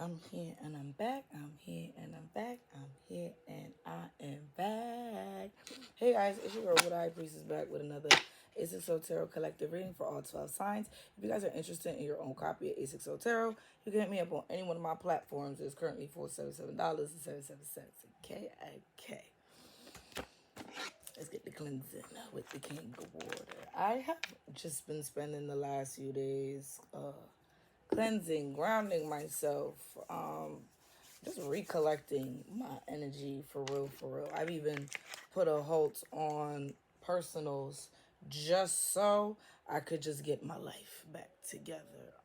I'm here and I'm back. I'm here and I'm back. I'm here and I am back. Hey guys, it's your girl, Priestess, back with another Ancestral Tarot Collective reading for all 12 signs. If you guys are interested in your own copy of Ancestral Tarot, you can hit me up on any one of my platforms. It's currently $477.77. Okay. Let's get the cleansing with the King of Water. I have just been spending the last few days cleansing, grounding myself, just recollecting my energy for real, for real. I've even put a halt on personals just so I could just get my life back together.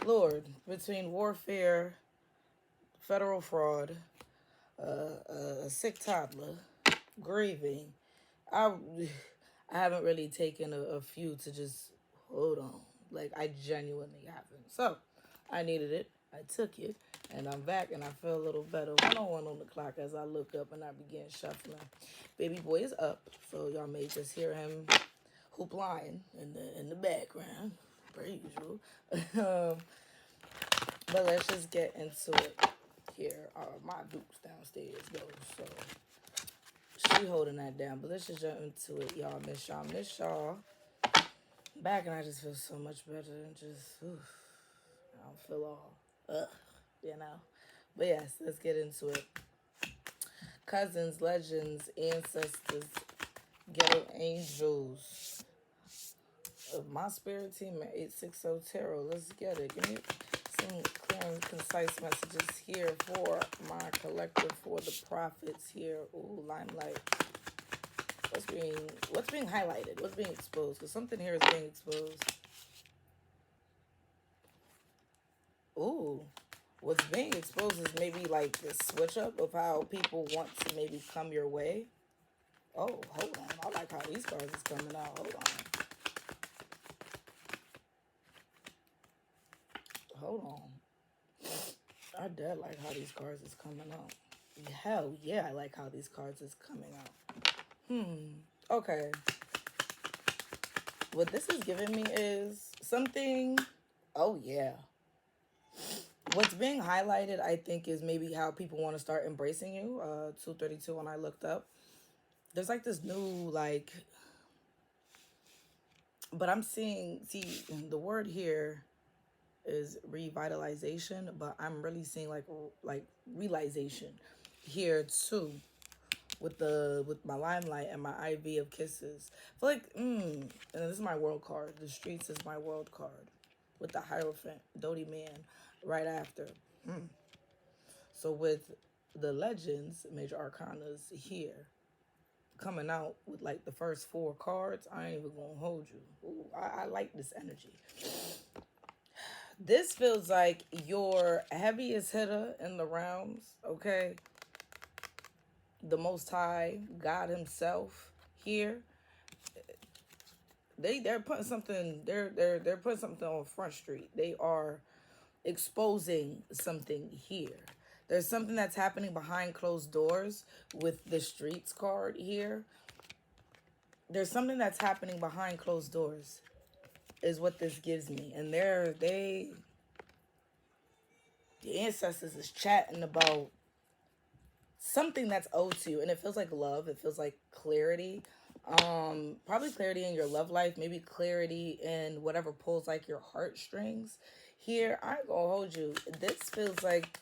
Lord, between warfare, federal fraud, a sick toddler, grieving, I I haven't really taken a few to just hold on. Like, I genuinely haven't. So, I needed it. I took it. And I'm back and I feel a little better. 101 on the clock as I look up and I begin shuffling. Baby boy is up. So, y'all may just hear him hoop line in the background. Per usual. But let's just get into it here. My Duke's downstairs, though. So, she holding that down. But let's just jump into it, y'all. Miss y'all. Back and I just feel so much better and just, I don't feel all, you know. But yes, let's get into it. Cousins, legends, ancestors, ghetto angels of my spirit team at 860 Tarot. Let's get it. Give me some clear and concise messages here for my collective, for the prophets here. Ooh, limelight. What's being highlighted? What's being exposed? Because something here is being exposed. Ooh. What's being exposed is maybe like the switch up of how people want to maybe come your way. Oh, hold on. I like how these cards is coming out. Hold on. Hold on. I dead like how these cards is coming out. Hell yeah, I like how these cards is coming out. Okay. What this is giving me is something. Oh yeah. What's being highlighted, I think, is maybe how people want to start embracing you. 232 when I looked up. There's like this new, like, but I'm seeing, see, the word here is revitalization, but I'm really seeing like realization here too with my limelight and my IV of kisses. I feel like, and this is my world card. The streets is my world card with the Hierophant, Doty Man, right after. So with the legends, major arcanas here, coming out with like the first 4 cards, I ain't even gonna hold you. Ooh, I like this energy. This feels like your heaviest hitter in the rounds, okay? The Most High, God Himself here. They're putting something. They're putting something on Front Street. They are exposing something here. There's something that's happening behind closed doors with the streets card here. There's something that's happening behind closed doors is what this gives me. And the ancestors is chatting about something that's owed to you. And it feels like love. It feels like clarity. Probably clarity in your love life. Maybe clarity in whatever pulls like your heartstrings. Here, I ain't gonna hold you. This feels like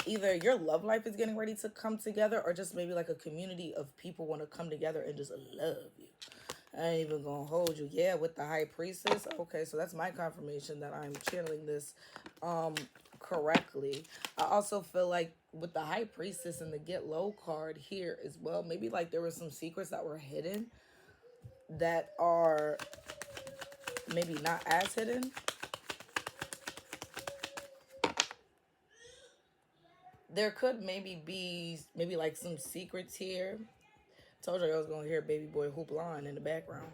either your love life is getting ready to come together or just maybe like a community of people want to come together and just love you. I ain't even gonna hold you. Yeah, with the High Priestess. Okay, so that's my confirmation that I'm channeling this correctly. I also feel like with the High Priestess and the Get Low card here as well, maybe like there were some secrets that were hidden that are maybe not as hidden. There could maybe be like some secrets here. Told you I was gonna hear baby boy hoop line in the background.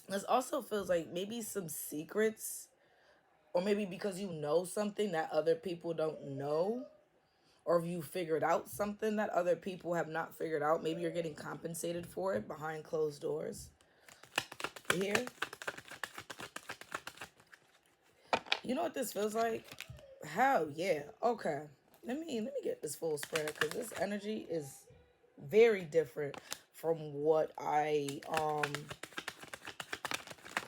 This also feels like maybe some secrets, or maybe because you know something that other people don't know, or if you figured out something that other people have not figured out, maybe you're getting compensated for it behind closed doors here. You know what this feels like? Hell yeah. Okay. Let me get this full spread because this energy is very different from what I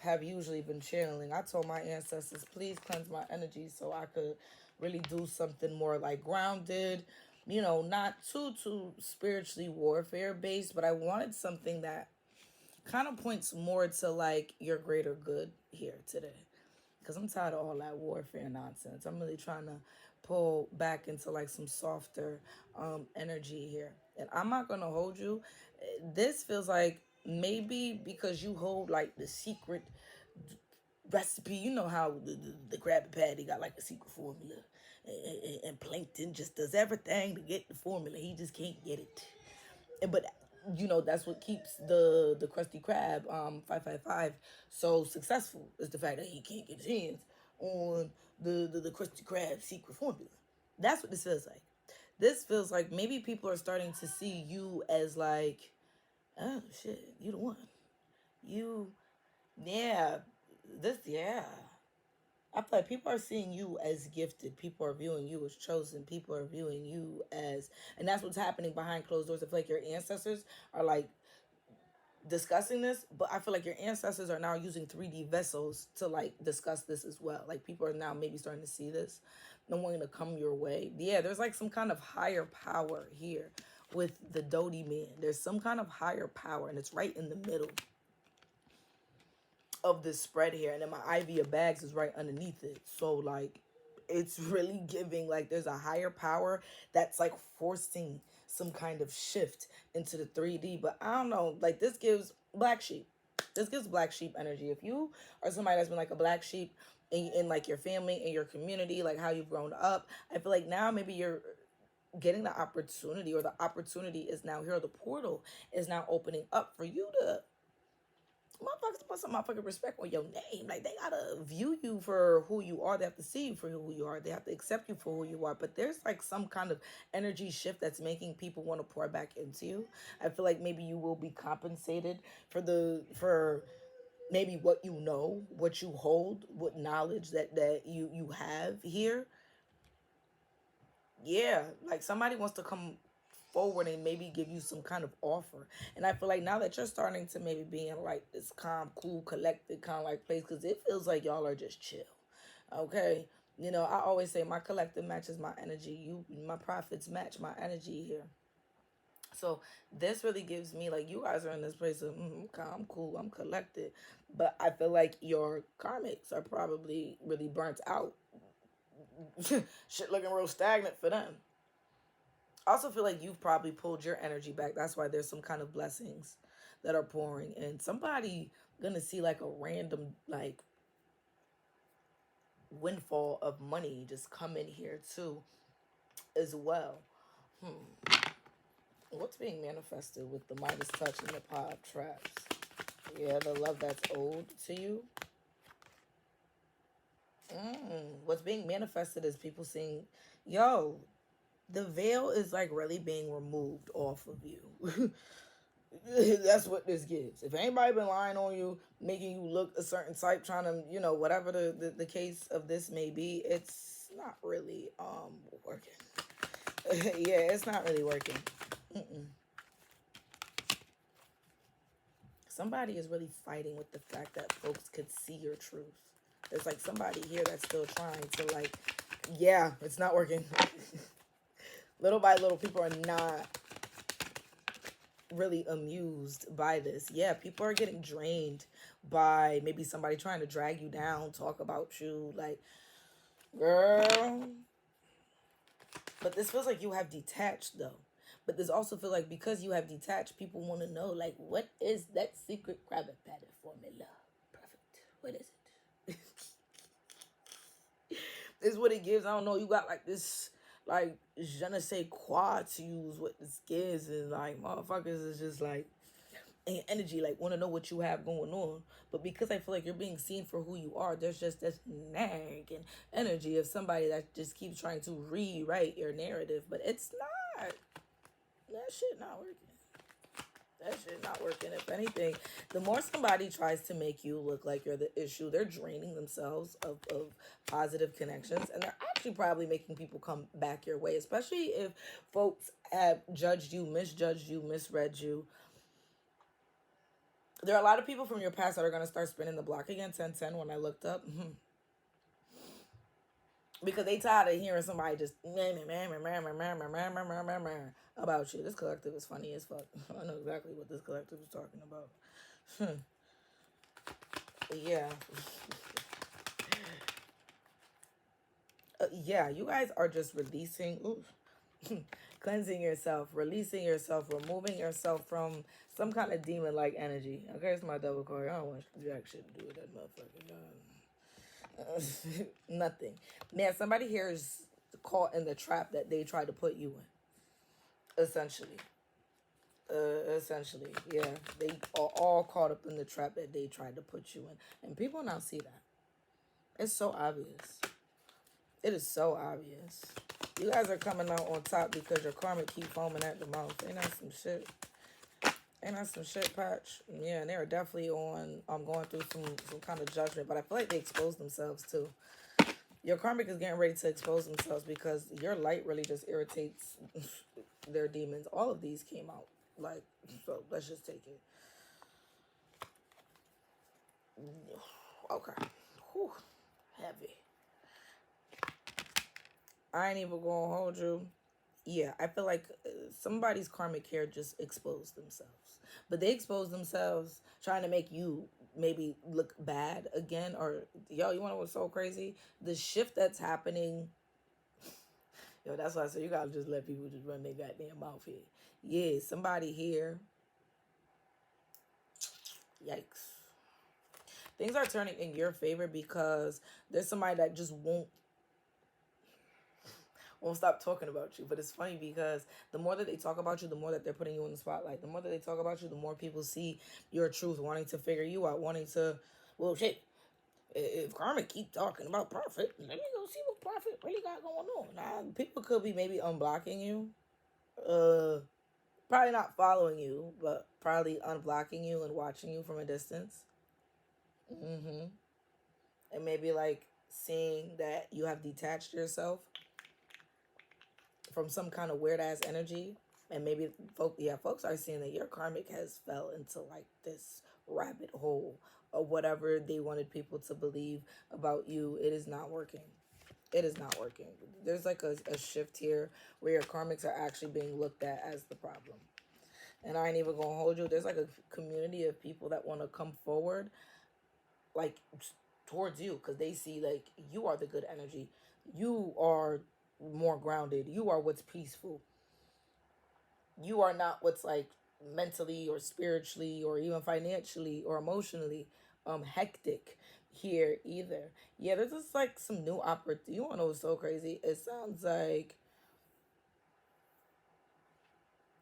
have usually been channeling. I told my ancestors, please cleanse my energy so I could really do something more like grounded, you know, not too spiritually warfare based, but I wanted something that kind of points more to like your greater good here today. Because I'm tired of all that warfare nonsense. I'm really trying to pull back into like some softer energy here. And I'm not going to hold you. This feels like maybe because you hold like the secret recipe. You know how the Krabby Patty got like a secret formula. And Plankton just does everything to get the formula. He just can't get it. But you know that's what keeps the Krusty Krab 555 so successful is the fact that he can't get his hands on the Krusty Krab secret formula. That's what this feels like. This feels like maybe people are starting to see you as like, oh shit, you the one. You, yeah, this, yeah. I feel like people are seeing you as gifted. People are viewing you as chosen. People are viewing you as, and that's what's happening behind closed doors. I feel like your ancestors are like discussing this, but I feel like your ancestors are now using 3D vessels to like discuss this as well. Like people are now maybe starting to see this and wanting to come your way. Yeah, there's like some kind of higher power here with the Dodie man. There's some kind of higher power, and it's right in the middle of this spread here, and then my ivy of bags is right underneath it. So like it's really giving like there's a higher power that's like forcing some kind of shift into the 3D. But I don't know, like this gives black sheep. This gives black sheep energy. If you are somebody that's been like a black sheep in like your family, in your community, like how you've grown up, I feel like now maybe you're getting the opportunity, or the opportunity is now here, the portal is now opening up for you to motherfuckers put some motherfucking respect on your name. Like they gotta view you for who you are. They have to see you for who you are. They have to accept you for who you are. But there's like some kind of energy shift that's making people want to pour back into you. I feel like maybe you will be compensated for maybe what you know, what you hold, what knowledge that you have here. Yeah, like somebody wants to come forward and maybe give you some kind of offer. And I feel like now that you're starting to maybe be in like this calm, cool, collected kind of like place, because it feels like y'all are just chill. Okay. You know, I always say my collective matches my energy. My profits match my energy here. So this really gives me like you guys are in this place of I'm cool, I'm collected, but I feel like your karmics are probably really burnt out. Shit looking real stagnant for them. I also feel like you've probably pulled your energy back. That's why there's some kind of blessings that are pouring, and somebody gonna see like a random like windfall of money just come in here too as well. What's being manifested with the Midas touch and the pod traps? Yeah, the love that's owed to you. What's being manifested is people seeing, yo, the veil is like really being removed off of you. That's what this gives. If anybody been lying on you, making you look a certain type, trying to, you know, whatever the case of this may be, it's not really working. Yeah, it's not really working. Somebody is really fighting with the fact that folks could see your truth. There's like somebody here that's still trying to like, yeah, it's not working. Little by little, people are not really amused by this. Yeah, people are getting drained by maybe somebody trying to drag you down, talk about you, like, girl. But this feels like you have detached though. But this also feels like because you have detached, people want to know, like, what is that secret Krabby Patty formula? Perfect. What is it? This is what it gives. I don't know. You got like this, like, je ne sais quoi to use what this gives. And like, motherfuckers is just like, energy, like, want to know what you have going on. But because I feel like you're being seen for who you are, there's just this nagging energy of somebody that just keeps trying to rewrite your narrative. But it's not. That shit not working. That shit not working. If anything, the more somebody tries to make you look like you're the issue, they're draining themselves of positive connections. And they're actually probably making people come back your way, especially if folks have judged you, misjudged you, misread you. There are a lot of people from your past that are going to start spinning the block again. 1010 when I looked up. Because they tired of hearing somebody just about you. This collective is funny as fuck. I know exactly what this collective is talking about. Yeah. Yeah, you guys are just releasing, cleansing yourself, releasing yourself, removing yourself from some kind of demon-like energy. Okay, it's my double card. I don't want jack shit to do with that motherfucker. Nothing. Man, somebody here is caught in the trap that they tried to put you in. Essentially. Essentially, yeah. They are all caught up in the trap that they tried to put you in. And people now see that. It's so obvious. It is so obvious. You guys are coming out on top because your karmic keep foaming at the mouth. Ain't that some shit? Ain't that some shit, Patch? Yeah, and they are definitely on going through some kind of judgment. But I feel like they exposed themselves too. Your karmic is getting ready to expose themselves because your light really just irritates their demons. All of these came out. Like, so let's just take it. Okay. Whew. Heavy. I ain't even gonna hold you. Yeah, I feel like somebody's karmic here just exposed themselves. But they exposed themselves trying to make you maybe look bad again. Or, yo, you wanna know what's so crazy? The shift that's happening. Yo, that's why I say you gotta just let people just run their goddamn mouth here. Yeah, somebody here. Yikes. Things are turning in your favor because there's somebody that just won't stop talking about you. But it's funny because the more that they talk about you, the more that they're putting you in the spotlight. The more that they talk about you, the more people see your truth, wanting to figure you out, wanting to, well, shit, if Karmic keep talking about Prophet, let me go see what Prophet really got going on. Now, people could be maybe unblocking you. Probably not following you, but probably unblocking you and watching you from a distance. And maybe like seeing that you have detached yourself from some kind of weird ass energy. And maybe folks are seeing that your karmic has fell into like this rabbit hole of whatever they wanted people to believe about you. It is not working. It is not working. There's like a shift here where your karmics are actually being looked at as the problem. And I ain't even gonna hold you. There's like a community of people that want to come forward, like towards you, because they see like you are the good energy. You are more grounded. You are what's peaceful. You are not what's like mentally or spiritually or even financially or emotionally hectic here either. Yeah, there's just like some new opportunity. You wanna know what's so crazy? It sounds like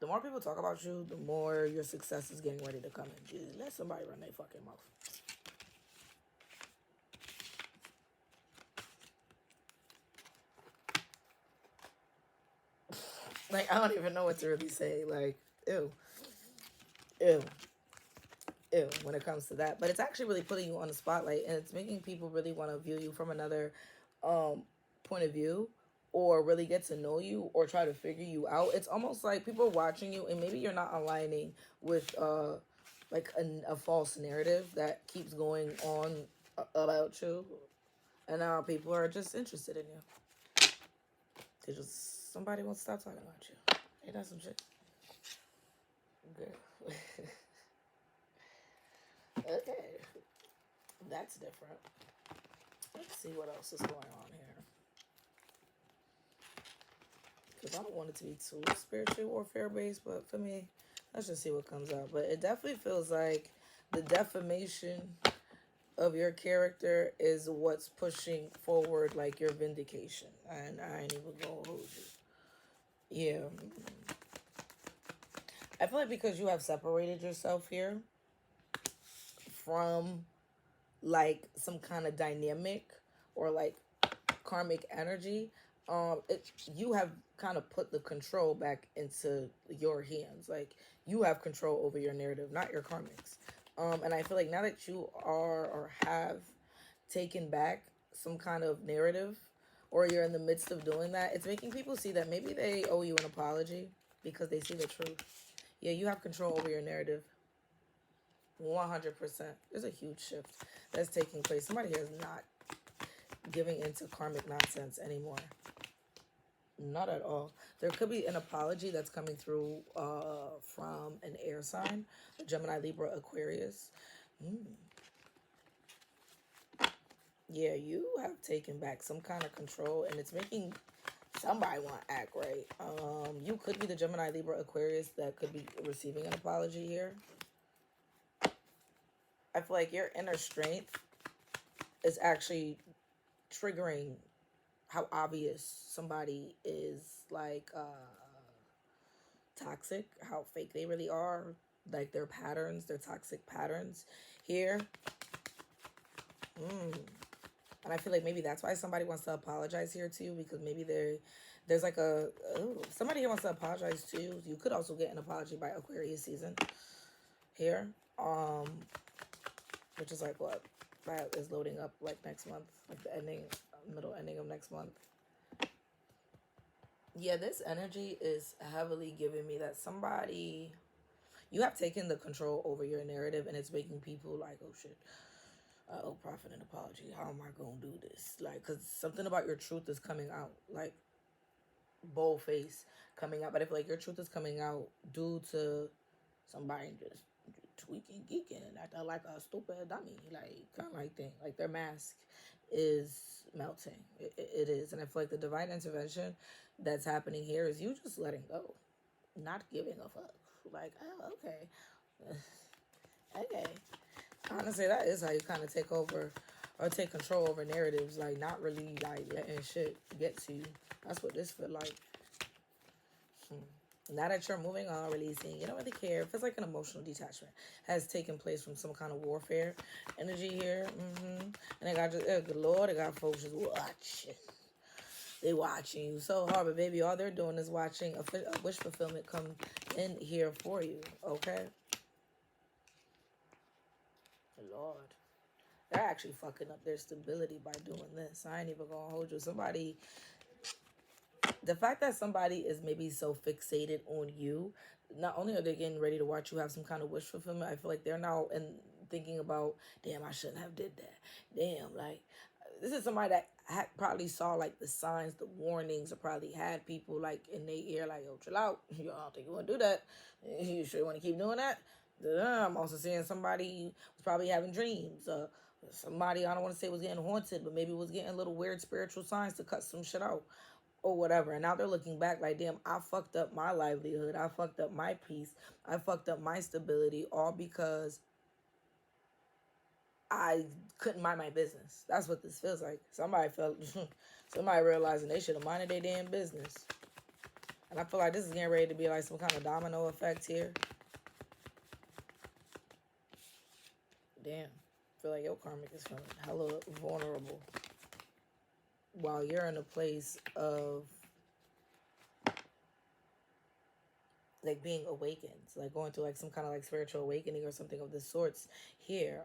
the more people talk about you, the more your success is getting ready to come in. Just let somebody run their fucking mouth. Like, I don't even know what to really say. Like, ew. Ew. Ew, when it comes to that. But it's actually really putting you on the spotlight, and it's making people really want to view you from another point of view, or really get to know you or try to figure you out. It's almost like people are watching you, and maybe you're not aligning with like a false narrative that keeps going on about you, and now people are just interested in you. They just somebody wants to stop talking about you. Ain't that some shit? Good. Okay, that's different. Let's see what else is going on here. Because I don't want it to be too spiritual warfare based, but for me, let's just see what comes out. But it definitely feels like the defamation of your character is what's pushing forward like your vindication. And I ain't even gonna hold you. Yeah. I feel like because you have separated yourself here from like some kind of dynamic or like karmic energy, You have kind of put the control back into your hands. Like, you have control over your narrative, not your karmics. And I feel like now that you are or have taken back some kind of narrative, or you're in the midst of doing that, it's making people see that maybe they owe you an apology because they see the truth. Yeah, you have control over your narrative. 100%. There's a huge shift that's taking place. Somebody here is not giving into karmic nonsense anymore. Not at all. There could be an apology that's coming through from an air sign, a Gemini, Libra, Aquarius. Yeah, you have taken back some kind of control, and it's making somebody want to act right. You could be the Gemini, Libra, Aquarius that could be receiving an apology here. I feel like your inner strength is actually triggering how obvious somebody is, like, toxic, how fake they really are, like their patterns, their toxic patterns here. And I feel like maybe that's why somebody wants to apologize here too, because maybe there's like somebody here wants to apologize too. You could also get an apology by Aquarius season here, which is like what that is loading up like next month, like the middle ending of next month. Yeah, this energy is heavily giving me that somebody, you have taken the control over your narrative, and it's making people like, oh shit, I owe Prophet an apology. How am I going to do this? Like, because something about your truth is coming out, like, bold face coming out. But I feel like your truth is coming out due to somebody just tweaking, geeking, and acting like a stupid dummy. Like, kind of like thing. Like, their mask is melting. It is. And I feel like the divine intervention that's happening here is you just letting go. Not giving a fuck. Like, oh, okay. Okay. Honestly, that is how you kind of take over or take control over narratives. Like, not really, like, letting shit get to you. That's what this feel like. Now that you're moving on, releasing, you don't really care. It feels like an emotional detachment has taken place from some kind of warfare energy here. And I got just, good Lord, I got folks just watching. They watching you so hard, but baby, all they're doing is watching a wish fulfillment come in here for you, okay? Lord. They're actually fucking up their stability by doing this. I ain't even gonna hold you. The fact that somebody is maybe so fixated on you, not only are they getting ready to watch you have some kind of wish fulfillment, I feel like they're now thinking about, damn, I shouldn't have did that. Damn, like, this is somebody that probably saw, like, the signs, the warnings, or probably had people, like, in their ear, like, yo, chill out. You don't think you want to do that. You sure you want to keep doing that? I'm also seeing somebody was probably having dreams. Somebody, I don't want to say was getting haunted, but maybe was getting little weird spiritual signs to cut some shit out or whatever. And now they're looking back like, damn, I fucked up my livelihood. I fucked up my peace. I fucked up my stability, all because I couldn't mind my business. That's what this feels like. Somebody realizing they should have minded their damn business. And I feel like this is getting ready to be like some kind of domino effect here. Damn. I feel like your karmic is feeling hella vulnerable while you're in a place of like being awakened, like going through like some kind of like spiritual awakening or something of the sorts here.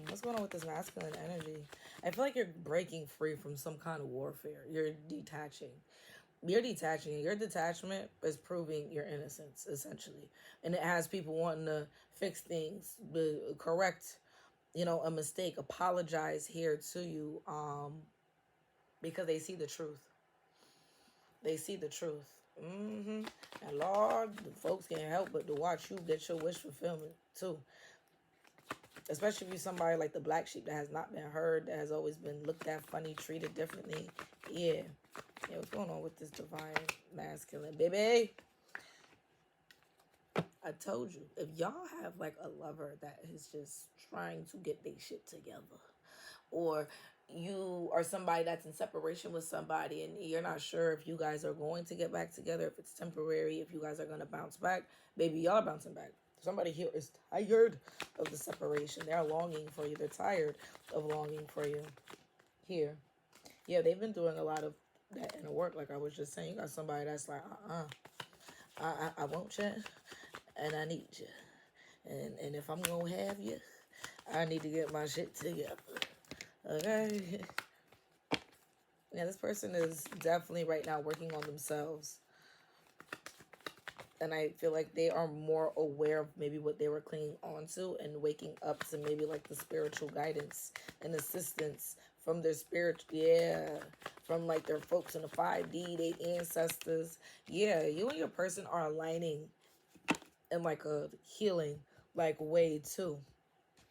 What's going on with this masculine energy? I feel like you're breaking free from some kind of warfare. You're detaching. Your detachment is proving your innocence, essentially. And it has people wanting to fix things, correct, a mistake, apologize here to you, because they see the truth. They see the truth. And Lord, the folks can't help but to watch you get your wish fulfillment too. Especially if you're somebody like the black sheep that has not been heard, that has always been looked at funny, treated differently. Yeah, what's going on with this divine masculine, baby? I told you, if y'all have like a lover that is just trying to get their shit together, or you are somebody that's in separation with somebody and you're not sure if you guys are going to get back together, if it's temporary, if you guys are going to bounce back, baby, y'all are bouncing back. Somebody here is tired of the separation. They're longing for you. They're tired of longing for you. Here. Yeah, they've been doing a lot of that inner work. Like I was just saying, you got somebody that's like, I want you, and I need you, and if I'm gonna have you, I need to get my shit together. Okay. Yeah, this person is definitely right now working on themselves. And I feel like they are more aware of maybe what they were clinging on to and waking up to maybe like the spiritual guidance and assistance from their spirit. Yeah. From like their folks in the 5D, their ancestors. Yeah. You and your person are aligning in like a healing like way too.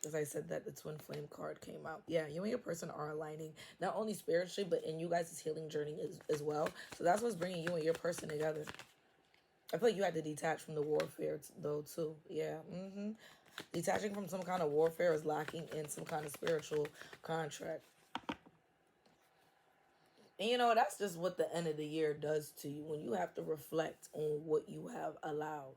As I said that the twin flame card came out. Yeah, you and your person are aligning not only spiritually but in you guys' healing journey as well. So that's what's bringing you and your person together. I feel like you had to detach from the warfare though too. Yeah. Detaching from some kind of warfare is locking in some kind of spiritual contract. And you know, that's just what the end of the year does to you when you have to reflect on what you have allowed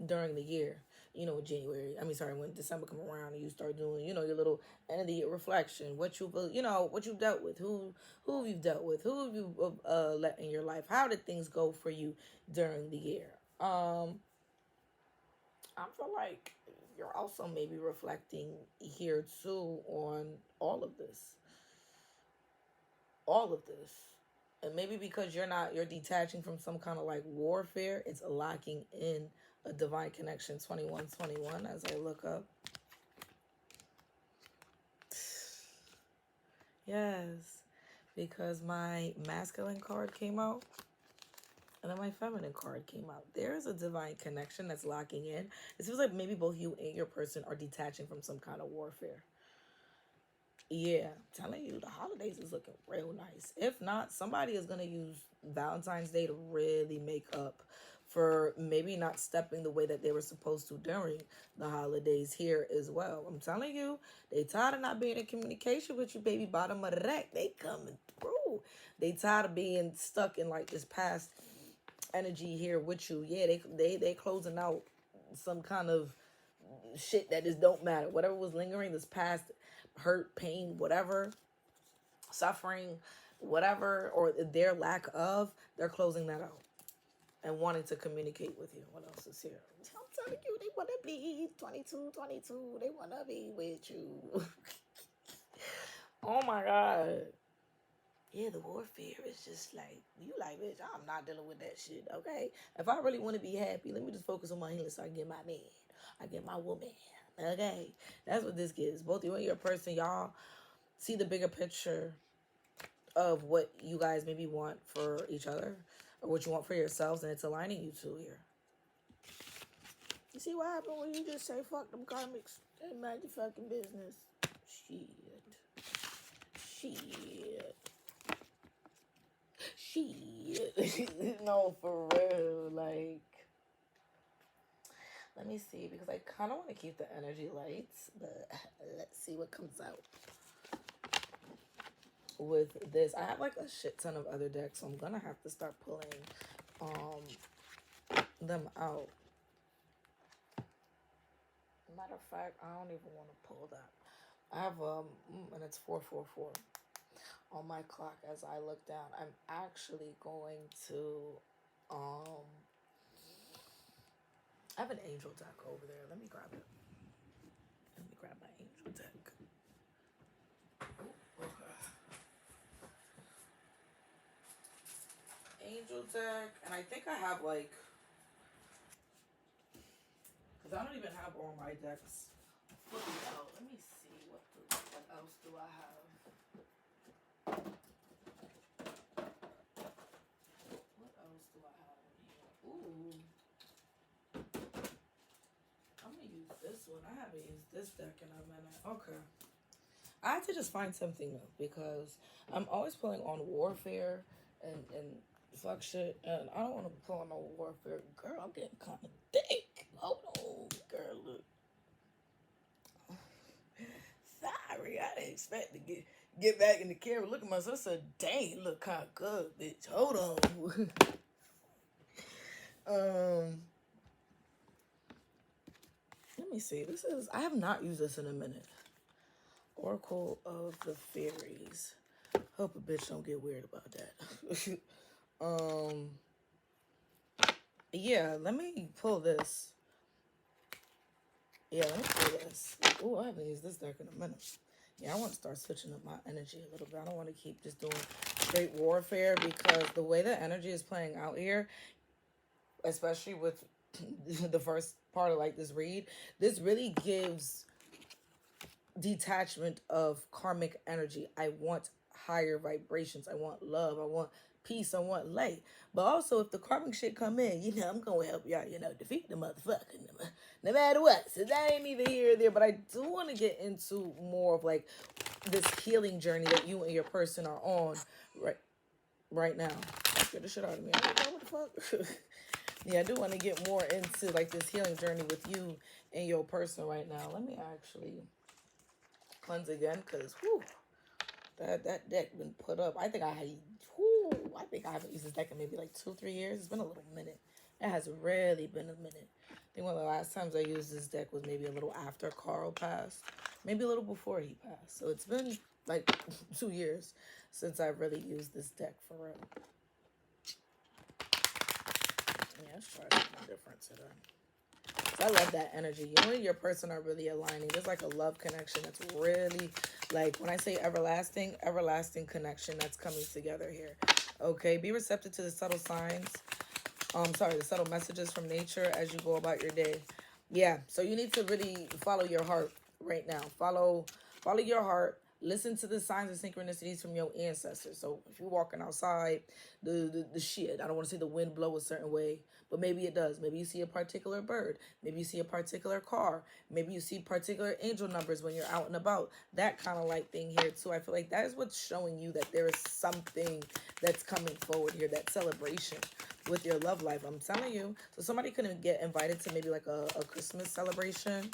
during the year. You know, January. I mean, sorry, when December come around and you start doing, you know, your little end of the year reflection. What you, you know, what you dealt with. Who have you dealt with? Who have you let in your life? How did things go for you during the year? I feel like you're also maybe reflecting here too on all of this. All of this. And maybe because you're detaching from some kind of like warfare, it's locking in a divine connection 2121 as I look up. Yes, because my masculine card came out and then my feminine card came out. There is a divine connection that's locking in. It feels like maybe both you and your person are detaching from some kind of warfare. Yeah, I'm telling you, the holidays is looking real nice. If not, somebody is going to use Valentine's Day to really make up for maybe not stepping the way that they were supposed to during the holidays here as well. I'm telling you, they tired of not being in communication with you, baby. Bottom of the rack, they coming through. They tired of being stuck in like this past energy here with you. Yeah, they closing out some kind of shit that just don't matter. Whatever was lingering, this past hurt, pain, whatever, suffering, whatever, or their lack of, they're closing that out and wanting to communicate with you. What else is here? I'm telling you, they want to be 22. They want to be with you. Oh my God. Yeah, the warfare is just like, you like, bitch, I'm not dealing with that shit, okay? If I really want to be happy, let me just focus on my healing so I can get my man. I get my woman. Okay? That's what this gives. Both you and your person, y'all see the bigger picture of what you guys maybe want for each other or what you want for yourselves, and it's aligning you two here. You see what happened when you just say, fuck them karmics? They mind your fucking business. Shit. No, for real. Like, let me see, because I kind of want to keep the energy light, but let's see what comes out with this. I have like a shit ton of other decks, so I'm gonna have to start pulling them out. Matter of fact, I don't even want to pull that. I have and it's 444 on my clock as I look down. I'm actually going to I have an angel deck over there. Let me grab it. Let me grab my angel deck. Oh, okay. Angel deck, and I think I have like, because I don't even have all my decks flipping out. Let me see what else do I have. What else do I have in here? Ooh. I'm gonna use this one. I haven't used this deck in a minute. Okay. I had to just find something new because I'm always pulling on warfare and fuck shit, and I don't want to pull on no warfare. Girl, I'm getting kind of thick. Hold on, girl, look. Sorry, I didn't expect to get back in the camera. Look at myself. I said, dang, you look kind of good, bitch. Hold on. Let me see. I have not used this in a minute. Oracle of the Fairies. Hope a bitch don't get weird about that. Yeah, let me pull this. Yeah, let me pull this. Oh, I haven't used this deck in a minute. Yeah, I want to start switching up my energy a little bit. I don't want to keep just doing straight warfare, because the way the energy is playing out here, especially with the first part of like this read, this really gives detachment of karmic energy. I want higher vibrations. I want love. I want peace. I want light. But also, if the karmic shit come in, I'm gonna help y'all, defeat the motherfucker, no matter what. So that ain't either here or there. But I do want to get into more of like this healing journey that you and your person are on right now. Get the shit out of me. I don't know what the fuck. Yeah, I do want to get more into like this healing journey with you and your person right now. Let me actually cleanse again, because that deck been put up. I think I haven't used this deck in maybe like 2-3 years. It's been a little minute. It has really been a minute. I think one of the last times I used this deck was maybe a little after Carl passed, maybe a little before he passed. So it's been like 2 years since I really used this deck for real. Yeah, let's try something different today. I love that energy. You and your person are really aligning. There's like a love connection that's really, like, when I say everlasting connection that's coming together here. Okay, be receptive to the subtle signs. The subtle messages from nature as you go about your day. Yeah, so you need to really follow your heart right now. Follow your heart. Listen to the signs and synchronicities from your ancestors. So if you're walking outside, the shit, I don't want to say the wind blow a certain way, but maybe it does. Maybe you see a particular bird. Maybe you see a particular car. Maybe you see particular angel numbers when you're out and about. That kind of like thing here too. I feel like that is what's showing you that there is something that's coming forward here, that celebration with your love life. I'm telling you. So somebody could get invited to maybe like a Christmas celebration.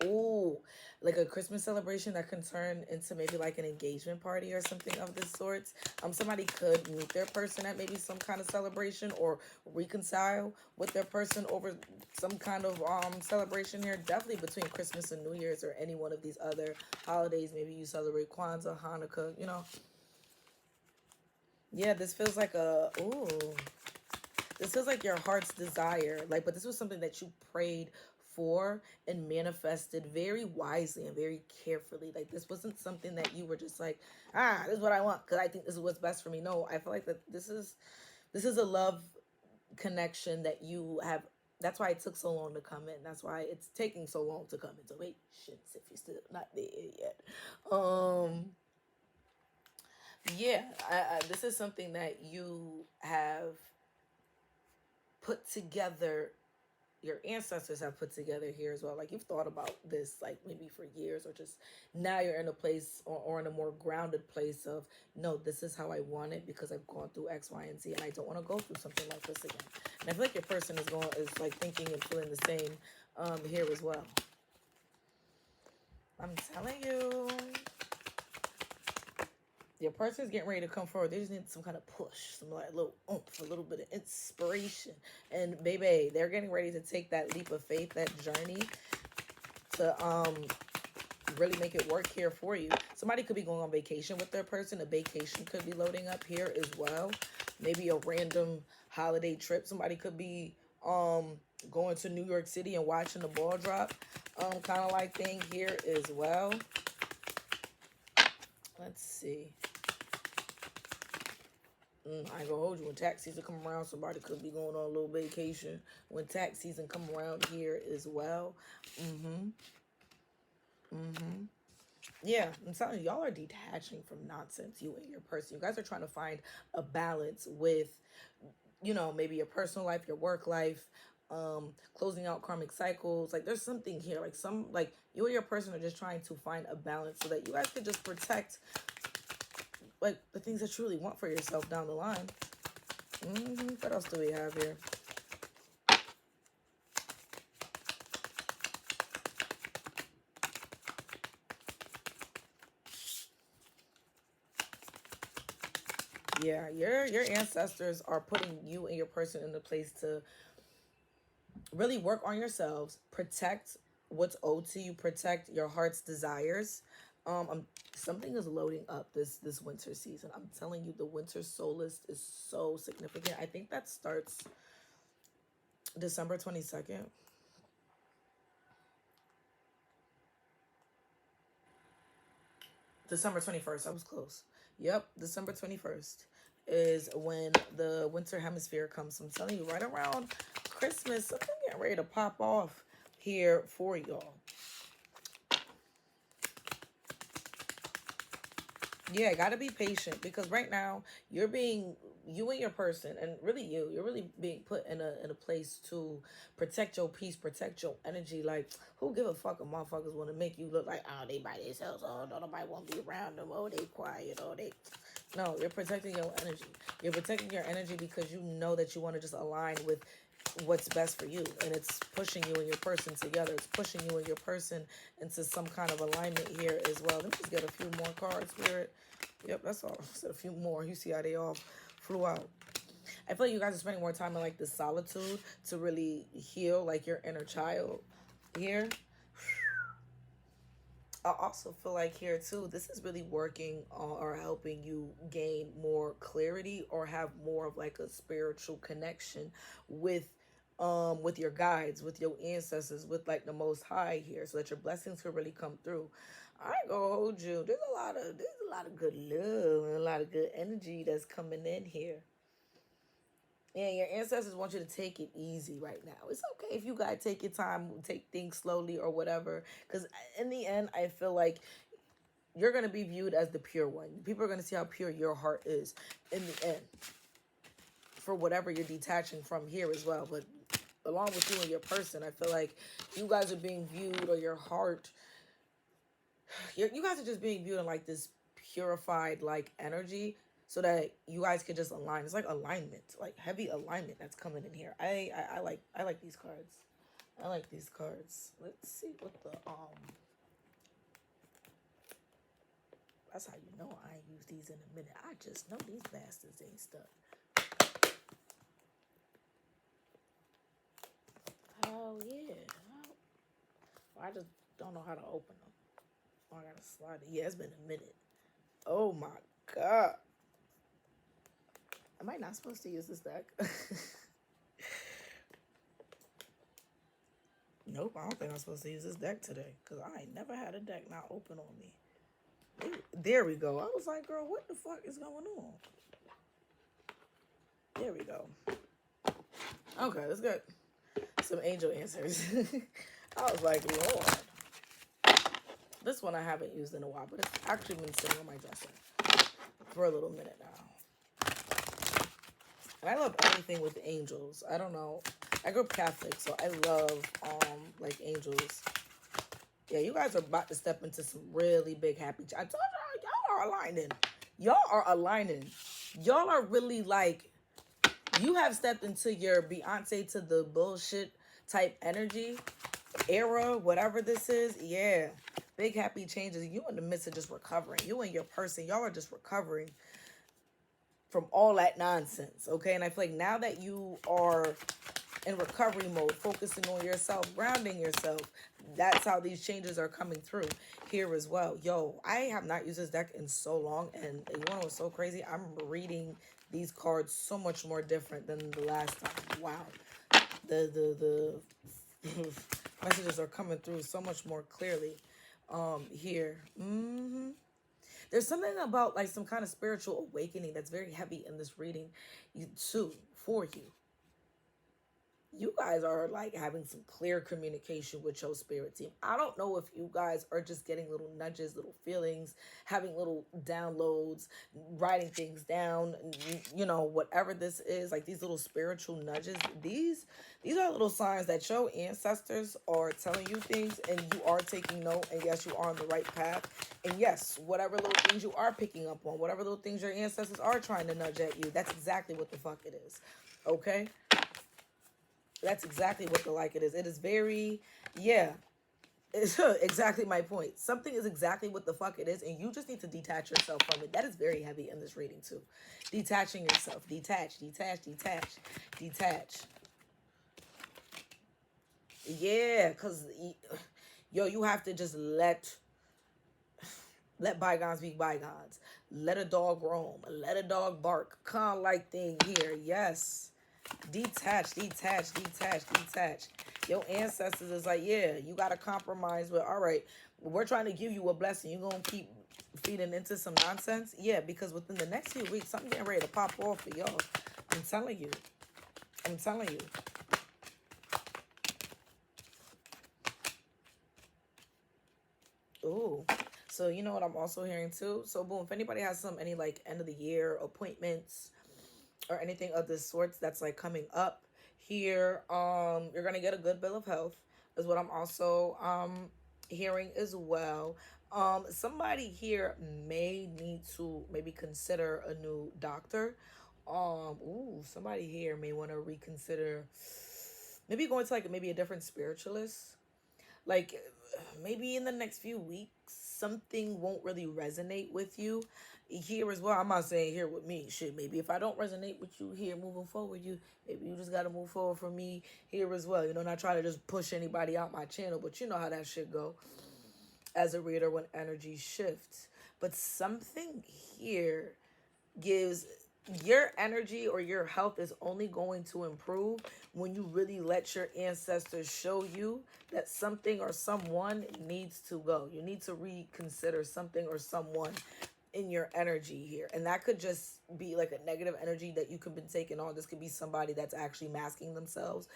Ooh, like a Christmas celebration that can turn into maybe like an engagement party or something of this sort. Somebody could meet their person at maybe some kind of celebration, or reconcile with their person over some kind of celebration here. Definitely between Christmas and New Year's, or any one of these other holidays. Maybe you celebrate Kwanzaa, Hanukkah, Yeah, this feels like this feels like your heart's desire. But this was something that you prayed for and manifested very wisely and very carefully. Like, this wasn't something that you were just like, this is what I want because I think this is what's best for me. No, I feel like that this is a love connection that you have. That's why it took so long to come in. That's why it's taking so long to come in. So patience if you're still not there yet. Yeah, this is something that you have put together, your ancestors have put together here as well. Like, you've thought about this like maybe for years, or just now you're in a place, or in a more grounded place of, no, this is how I want it because I've gone through X, Y, and Z, and I don't want to go through something like this again. And I feel like your person is like thinking and feeling the same here as well. I'm telling you. Your person's getting ready to come forward. They just need some kind of push, some like little oomph, a little bit of inspiration. And baby, they're getting ready to take that leap of faith, that journey to really make it work here for you. Somebody could be going on vacation with their person. A vacation could be loading up here as well. Maybe a random holiday trip. Somebody could be going to New York City and watching the ball drop. Kind of like thing here as well. Let's see. I ain't gonna hold you. When tax season come around, somebody could be going on a little vacation. When tax season come around here as well. Yeah, I'm telling you, y'all are detaching from nonsense, you and your person. You guys are trying to find a balance with, maybe your personal life, your work life, closing out karmic cycles. Like, there's something here. Like you and your person are just trying to find a balance so that you guys can just protect like the things that you really want for yourself down the line. What else do we have here? Yeah, your ancestors are putting you and your person in a place to really work on yourselves, protect what's owed to you, protect your heart's desires. Something is loading up this winter season. I'm telling you, the winter solace is so significant. I think that starts December 22nd. December 21st. I was close. Yep, December 21st is when the winter hemisphere comes. I'm telling you, right around Christmas, something getting ready to pop off here for y'all. Yeah, gotta be patient because right now you're being you and your person, and really you're really being put in a place to protect your peace, protect your energy. Like, who give a fuck if motherfuckers want to make you look like, oh, they by themselves, oh, no, nobody want to be around them, oh, they quiet, oh, they. No, you're protecting your energy. You're protecting your energy because you know that you want to just align with what's best for you, and it's pushing you and your person together. It's pushing you and your person into some kind of alignment here as well. Let me just get a few more cards, Spirit. Yep, that's all. I said a few more. You see how they all flew out. I feel like you guys are spending more time in like the solitude to really heal like your inner child here. I also feel like here too, this is really working or helping you gain more clarity or have more of like a spiritual connection with your guides, with your ancestors, with like the Most High here, so that your blessings can really come through. I ain't gonna hold you. There's a lot of good love and a lot of good energy that's coming in here. Yeah, your ancestors want you to take it easy right now. It's okay if you gotta take your time, take things slowly or whatever. Because in the end, I feel like you're gonna be viewed as the pure one. People are gonna see how pure your heart is in the end. For whatever you're detaching from here as well, but along with you and your person, I feel like you guys are being viewed, or your heart. You guys are just being viewed in like this purified like energy, so that you guys could just align. It's like alignment, like heavy alignment that's coming in here. I like these cards. I like these cards. Let's see what the that's how you know I ain't used these in a minute. I just know these bastards ain't stuck. Oh yeah. I just don't know how to open them. Oh, I gotta slide it. Yeah, it's been a minute. Oh my god. Am I not supposed to use this deck? Nope, I don't think I'm supposed to use this deck today. Because I ain't never had a deck not open on me. There we go. I was like, girl, what the fuck is going on? There we go. Okay, let's get some angel answers. I was like, Lord. This one I haven't used in a while, but it's actually been sitting on my dresser for a little minute now. And I love anything with angels. I don't know. I grew up Catholic, so I love like angels. Yeah, you guys are about to step into some really big happy. I told y'all are aligning. Y'all are aligning. Y'all are really like, you have stepped into your Beyonce to the bullshit type energy era, whatever this is. Yeah, big happy changes. You in the midst of just recovering. You and your person, y'all are just recovering from all that nonsense, okay? And I feel like now that you are in recovery mode, focusing on yourself, grounding yourself, that's how these changes are coming through here as well. Yo, I have not used this deck in so long, and you know what's so crazy? I'm reading these cards so much more different than the last time. Wow. The messages are coming through so much more clearly here. There's something about like some kind of spiritual awakening that's very heavy in this reading too, for you. You guys are like having some clear communication with your spirit team. I don't know if you guys are just getting little nudges, little feelings, having little downloads, writing things down, you know, whatever this is, like these little spiritual nudges. These are little signs that your ancestors are telling you things, and you are taking note, and yes, you are on the right path. And yes, whatever little things you are picking up on, whatever little things your ancestors are trying to nudge at you, that's exactly what the fuck it is. Okay? That's exactly what the like it is. It is very, yeah, it's exactly my point. Something is exactly what the fuck it is, and you just need to detach yourself from it. That is very heavy in this reading too. Detaching yourself. Detach. Yeah, because, yo, you have to just let, Let bygones be bygones. Let a dog roam. Let a dog bark. Kind of like thing here. Yes. Detach, detach, detach, detach. Your ancestors is like, yeah, you got to compromise with, all right, we're trying to give you a blessing. You going to keep feeding into some nonsense? Yeah, because within the next few weeks, something getting ready to pop off for y'all. I'm telling you. I'm telling you. Ooh. So you know what I'm also hearing too? So boom, if anybody has any like end of the year appointments or anything of this sorts that's like coming up here, you're gonna get a good bill of health is what I'm also hearing as well. Somebody here may need to maybe consider a new doctor. Somebody here may want to reconsider maybe going to like maybe a different spiritualist. Like maybe in the next few weeks something won't really resonate with you here as well. I'm not saying here with me, shit, maybe if I don't resonate with you here moving forward, you maybe you just got to move forward for me here as well, you know, not try to just push anybody out my channel, but you know how that shit go as a reader when energy shifts. But something here gives your energy or your health is only going to improve when you really let your ancestors show you that something or someone needs to go. You need to reconsider something or someone in your energy here. And that could just be like a negative energy that you could be taking on. This could be somebody that's actually masking themselves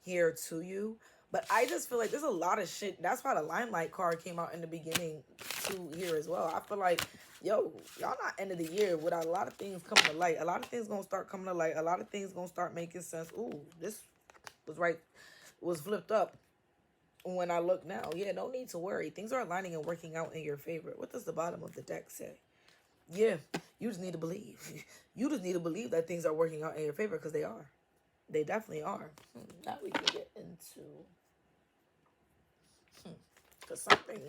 here to you. But I just feel like there's a lot of shit. That's why the Limelight card came out in the beginning too here as well. I feel like, yo, y'all not end of the year without a lot of things coming to light. A lot of things gonna start coming to light. A lot of things gonna start making sense. Ooh, this was right, was flipped up when I look now. Yeah, no need to worry. Things are aligning and working out in your favor. What does the bottom of the deck say? Yeah, you just need to believe. You just need to believe that things are working out in your favor because they are. They definitely are. Now we can get into because something.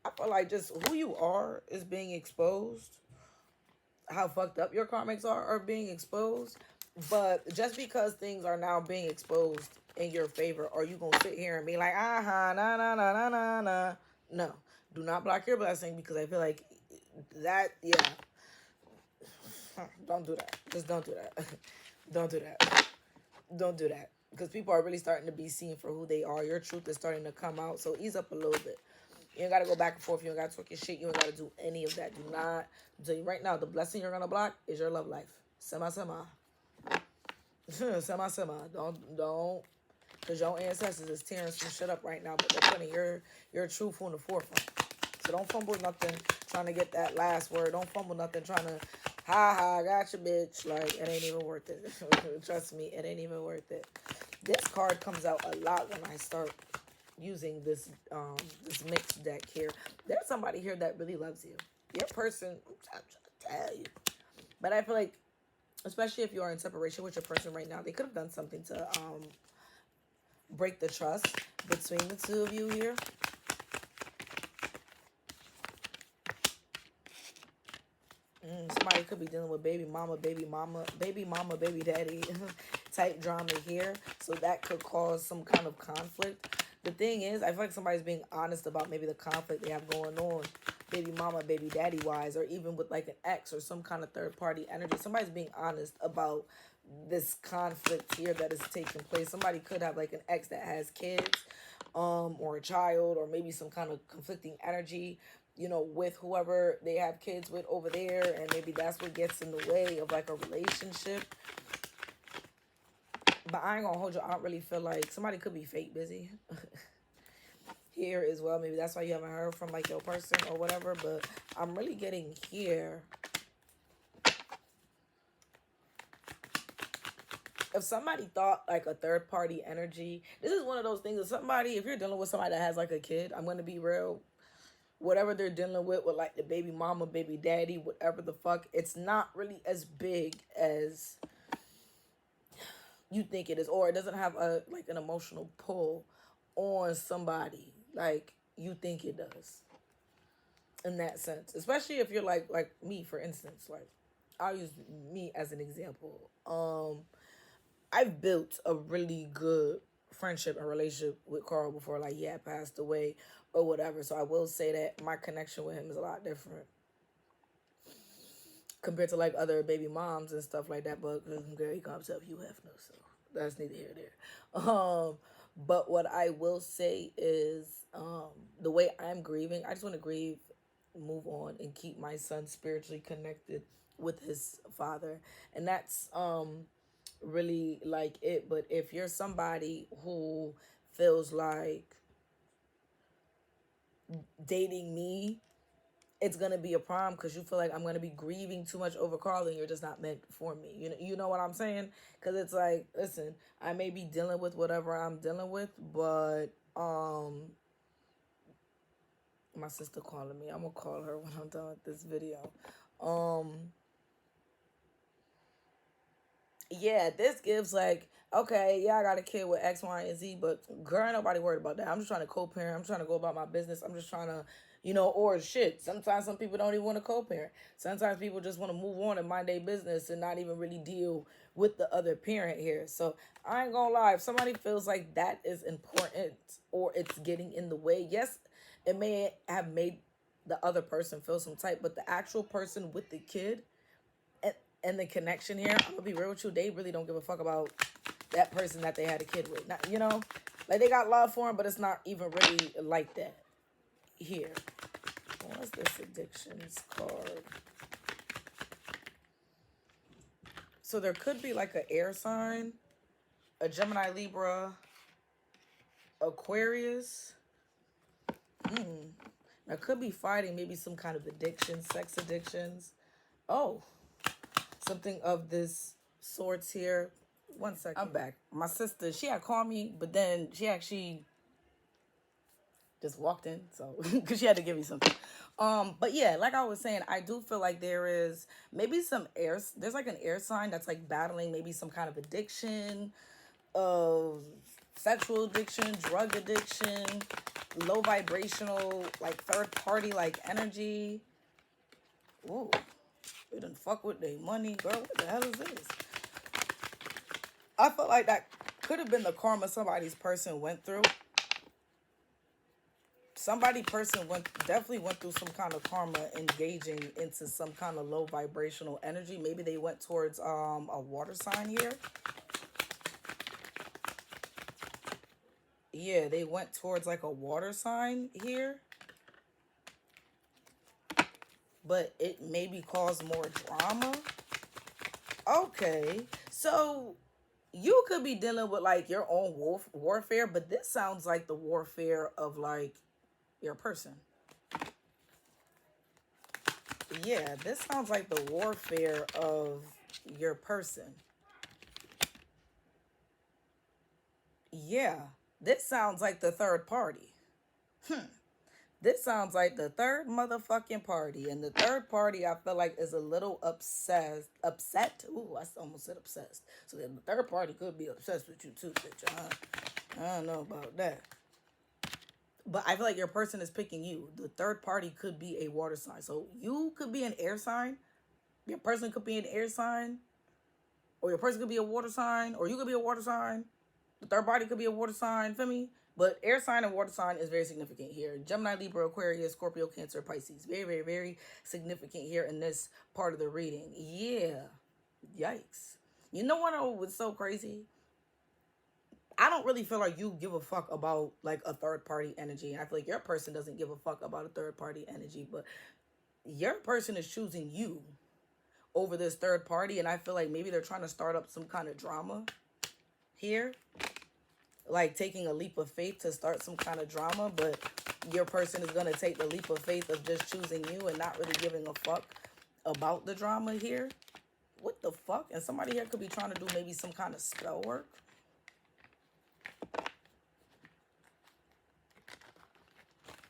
I feel like just who you are is being exposed. How fucked up your karmics are being exposed. But just because things are now being exposed in your favor, are you gonna sit here and be like, nah, nah, nah, nah, nah, nah? No, do not block your blessing because I feel like that, yeah. Don't do that. Just don't do that. Don't do that. Don't do that. Because people are really starting to be seen for who they are. Your truth is starting to come out. So ease up a little bit. You ain't got to go back and forth. You ain't got to talk your shit. You ain't got to do any of that. Do not. I'm telling you right now, the blessing you're going to block is your love life. Sema. Sema. Don't. Because your ancestors is tearing some shit up right now. But they're putting your truth on the forefront. So don't fumble nothing trying to get that last word. Don't fumble nothing trying to, I got you, bitch. Like, it ain't even worth it. Trust me, it ain't even worth it. This card comes out a lot when I start using this this mixed deck here. There's somebody here that really loves you. Your person, I'm trying to tell you. But I feel like, especially if you are in separation with your person right now, they could have done something to break the trust between the two of you here. Somebody could be dealing with baby mama, baby daddy type drama here. So that could cause some kind of conflict. The thing is, I feel like somebody's being honest about maybe the conflict they have going on, baby mama, baby daddy wise, or even with like an ex or some kind of third party energy. Somebody's being honest about this conflict here that is taking place. Somebody could have like an ex that has kids, or a child, or maybe some kind of conflicting energy, you know, with whoever they have kids with over there, and maybe that's what gets in the way of like a relationship. But I ain't gonna hold you. I don't really feel like somebody could be fake busy here as well. Maybe that's why you haven't heard from like your person or whatever. But I'm really getting here. If somebody thought like a third party energy, this is one of those things. If you're dealing with somebody that has like a kid, I'm gonna be real. Whatever they're dealing with like the baby mama, baby daddy, whatever the fuck, it's not really as big as you think it is, or it doesn't have a like an emotional pull on somebody like you think it does. In that sense, especially if you're like me, for instance, like I'll use me as an example. I've built a really good friendship and relationship with Carl before, like, he had passed away or whatever. So I will say that my connection with him is a lot different compared to like other baby moms and stuff like that. But girl, he got himself, you have no, so that's neither here nor there. But what I will say is, the way I'm grieving, I just want to grieve, move on, and keep my son spiritually connected with his father, and that's really like it. But if you're somebody who feels like dating me, it's gonna be a problem because you feel like I'm gonna be grieving too much over Carl and you're just not meant for me. You know what I'm saying? Because it's like, listen, I may be dealing with whatever I'm dealing with, but my sister calling me. I'm gonna call her when I'm done with this video. Yeah, this gives like, okay, yeah, I got a kid with X, Y, and Z, but girl, ain't nobody worried about that. I'm just trying to co-parent. I'm trying to go about my business. I'm just trying to, or shit. Sometimes some people don't even want to co-parent. Sometimes people just want to move on and mind their business and not even really deal with the other parent here. So I ain't gonna lie. If somebody feels like that is important or it's getting in the way, yes, it may have made the other person feel some type, but the actual person with the kid and the connection here, I'm gonna be real with you, they really don't give a fuck about that person that they had a kid with. Not, like they got love for him, but it's not even really like that here. What's this addictions card? So there could be like an air sign, a Gemini, Libra, Aquarius. Now could be fighting maybe some kind of addiction, sex addictions. Oh, something of this sorts here. 1 second. I'm back. My sister, she had called me, but then she actually just walked in, so because she had to give me something. But yeah, like I was saying, I do feel like there is maybe some air. There's like an air sign that's like battling maybe some kind of addiction, of sexual addiction, drug addiction, low vibrational, like third party, like energy. Ooh, they done fuck with their money, girl. What the hell is this? I felt like that could have been the karma somebody's person went through. Definitely went through some kind of karma engaging into some kind of low vibrational energy. Maybe they went towards a water sign here. Yeah, they went towards like a water sign here. But it maybe caused more drama. Okay, so you could be dealing with like your own warfare, but this sounds like the warfare of like your person. Yeah, this sounds like the warfare of your person. Yeah, this sounds like the third party. This sounds like the third motherfucking party. And the third party, I feel like, is a little upset. Ooh, I almost said obsessed. So then the third party could be obsessed with you too, bitch. I don't know about that. But I feel like your person is picking you. The third party could be a water sign. So you could be an air sign. Your person could be an air sign. Or your person could be a water sign. Or you could be a water sign. The third party could be a water sign. Feel me? But air sign and water sign is very significant here. Gemini, Libra, Aquarius, Scorpio, Cancer, Pisces. Very, very, very significant here in this part of the reading. Yeah. Yikes. You know what was so crazy? I don't really feel like you give a fuck about like a third party energy. I feel like your person doesn't give a fuck about a third party energy. But your person is choosing you over this third party. And I feel like maybe they're trying to start up some kind of drama here. Like taking a leap of faith to start some kind of drama, but your person is going to take the leap of faith of just choosing you and not really giving a fuck about the drama here. What the fuck? And somebody here could be trying to do maybe some kind of spell work.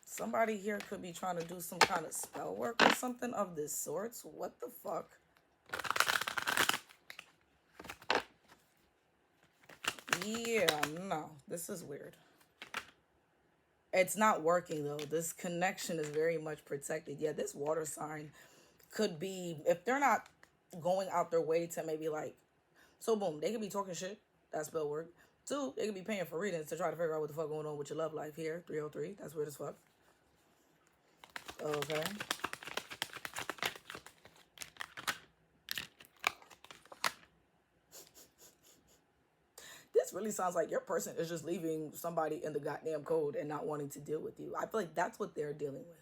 Somebody here could be trying to do some kind of spell work or something of this sort. What the fuck? Yeah, no, this is weird. It's not working though. This connection is very much protected. Yeah, this water sign could be, if they're not going out their way to maybe like, so boom, they could be talking shit. That spell work. 2, they could be paying for readings to try to figure out what the fuck going on with your love life here. 303. That's weird as fuck. Okay. This really sounds like your person is just leaving somebody in the goddamn code and not wanting to deal with you. I feel like that's what they're dealing with.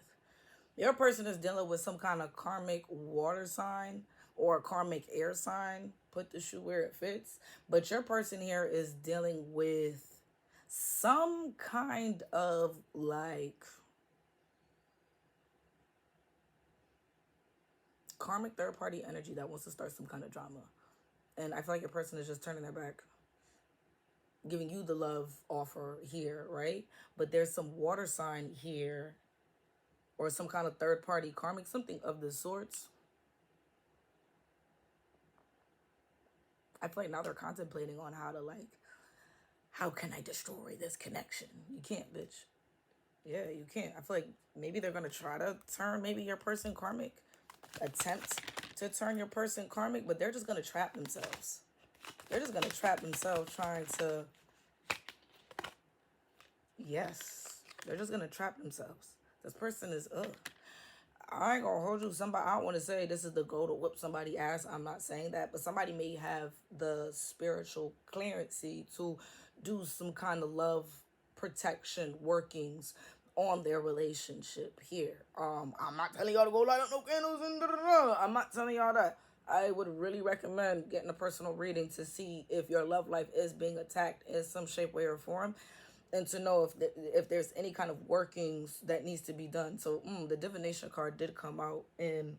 Your person is dealing with some kind of karmic water sign or a karmic air sign. Put the shoe where it fits. But your person here is dealing with some kind of like karmic third party energy that wants to start some kind of drama. And I feel like your person is just turning their back, giving you the love offer here, right? But there's some water sign here or some kind of third party karmic, something of the sorts. I feel like now they're contemplating on how to like, how can I destroy this connection? You can't, bitch. Yeah, you can't. I feel like maybe they're going to try to turn maybe your person karmic, attempt to turn your person karmic, but they're just going to trap themselves. They're just going to trap themselves trying to, yes, they're just going to trap themselves. This person is, I ain't gonna hold you. Somebody, I don't want to say this is the goal to whip somebody's ass. I'm not saying that, but somebody may have the spiritual clearancy to do some kind of love protection workings on their relationship here. I'm not telling y'all to go light up no candles and I'm not telling y'all that. I would really recommend getting a personal reading to see if your love life is being attacked in some shape, way, or form, and to know if there's any kind of workings that needs to be done. So the divination card did come out in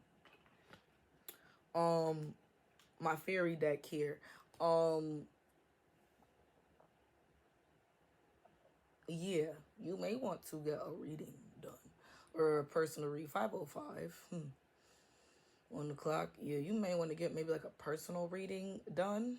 my fairy deck here. Yeah, you may want to get a reading done or a personal read. 505. 1 o'clock. Yeah, you may want to get maybe like a personal reading done.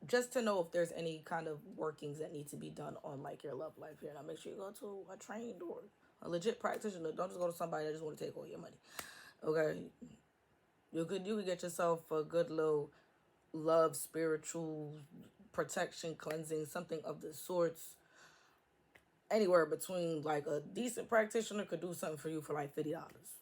Just to know if there's any kind of workings that need to be done on like your love life here. Now make sure you go to a trained or a legit practitioner. Don't just go to somebody that just want to take all your money. Okay. You could get yourself a good little love, spiritual protection, cleansing, something of the sorts. Anywhere between like a decent practitioner could do something for you for like $50.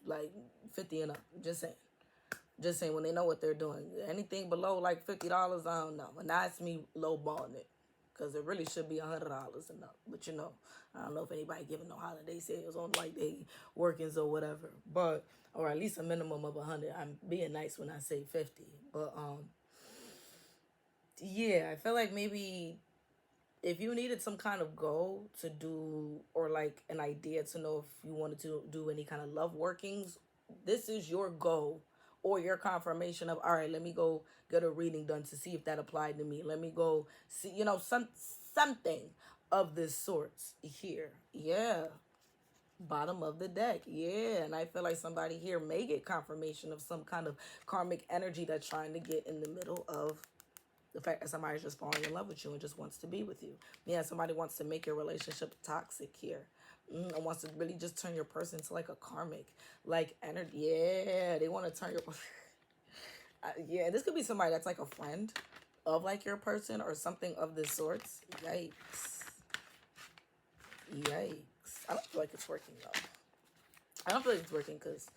Like 50 and up. Just saying, when they know what they're doing. Anything below like $50, I don't know. And that's me lowballing it. Because it really should be $100 and up. But you know, I don't know if anybody giving no holiday sales on like they workings or whatever. But, or at least a minimum of 100. I'm being nice when I say 50. But, yeah, I feel like maybe if you needed some kind of goal to do, or like an idea to know if you wanted to do any kind of love workings, this is your goal or your confirmation of, all right, let me go get a reading done to see if that applied to me. Let me go see, something of this sorts here. Yeah. Bottom of the deck. Yeah. And I feel like somebody here may get confirmation of some kind of karmic energy that's trying to get in the middle of the fact that somebody's just falling in love with you and just wants to be with you. Yeah, somebody wants to make your relationship toxic here. And wants to really just turn your person into like a karmic, like energy. Yeah, they want to turn your... yeah, this could be somebody that's like a friend of like your person or something of this sorts. Yikes. I don't feel like it's working though. I don't feel like it's working because,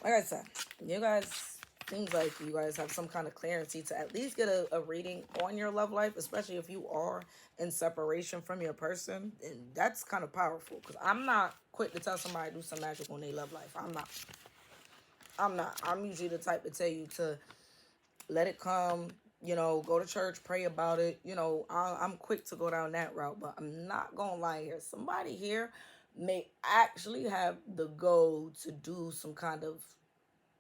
like I said, you guys... seems like you guys have some kind of clarity to at least get a reading on your love life, especially if you are in separation from your person. And that's kind of powerful because I'm not quick to tell somebody to do some magic on their love life. I'm not. I'm usually the type to tell you to let it come, go to church, pray about it. I'm quick to go down that route, but I'm not going to lie here. Somebody here may actually have the goal to do some kind of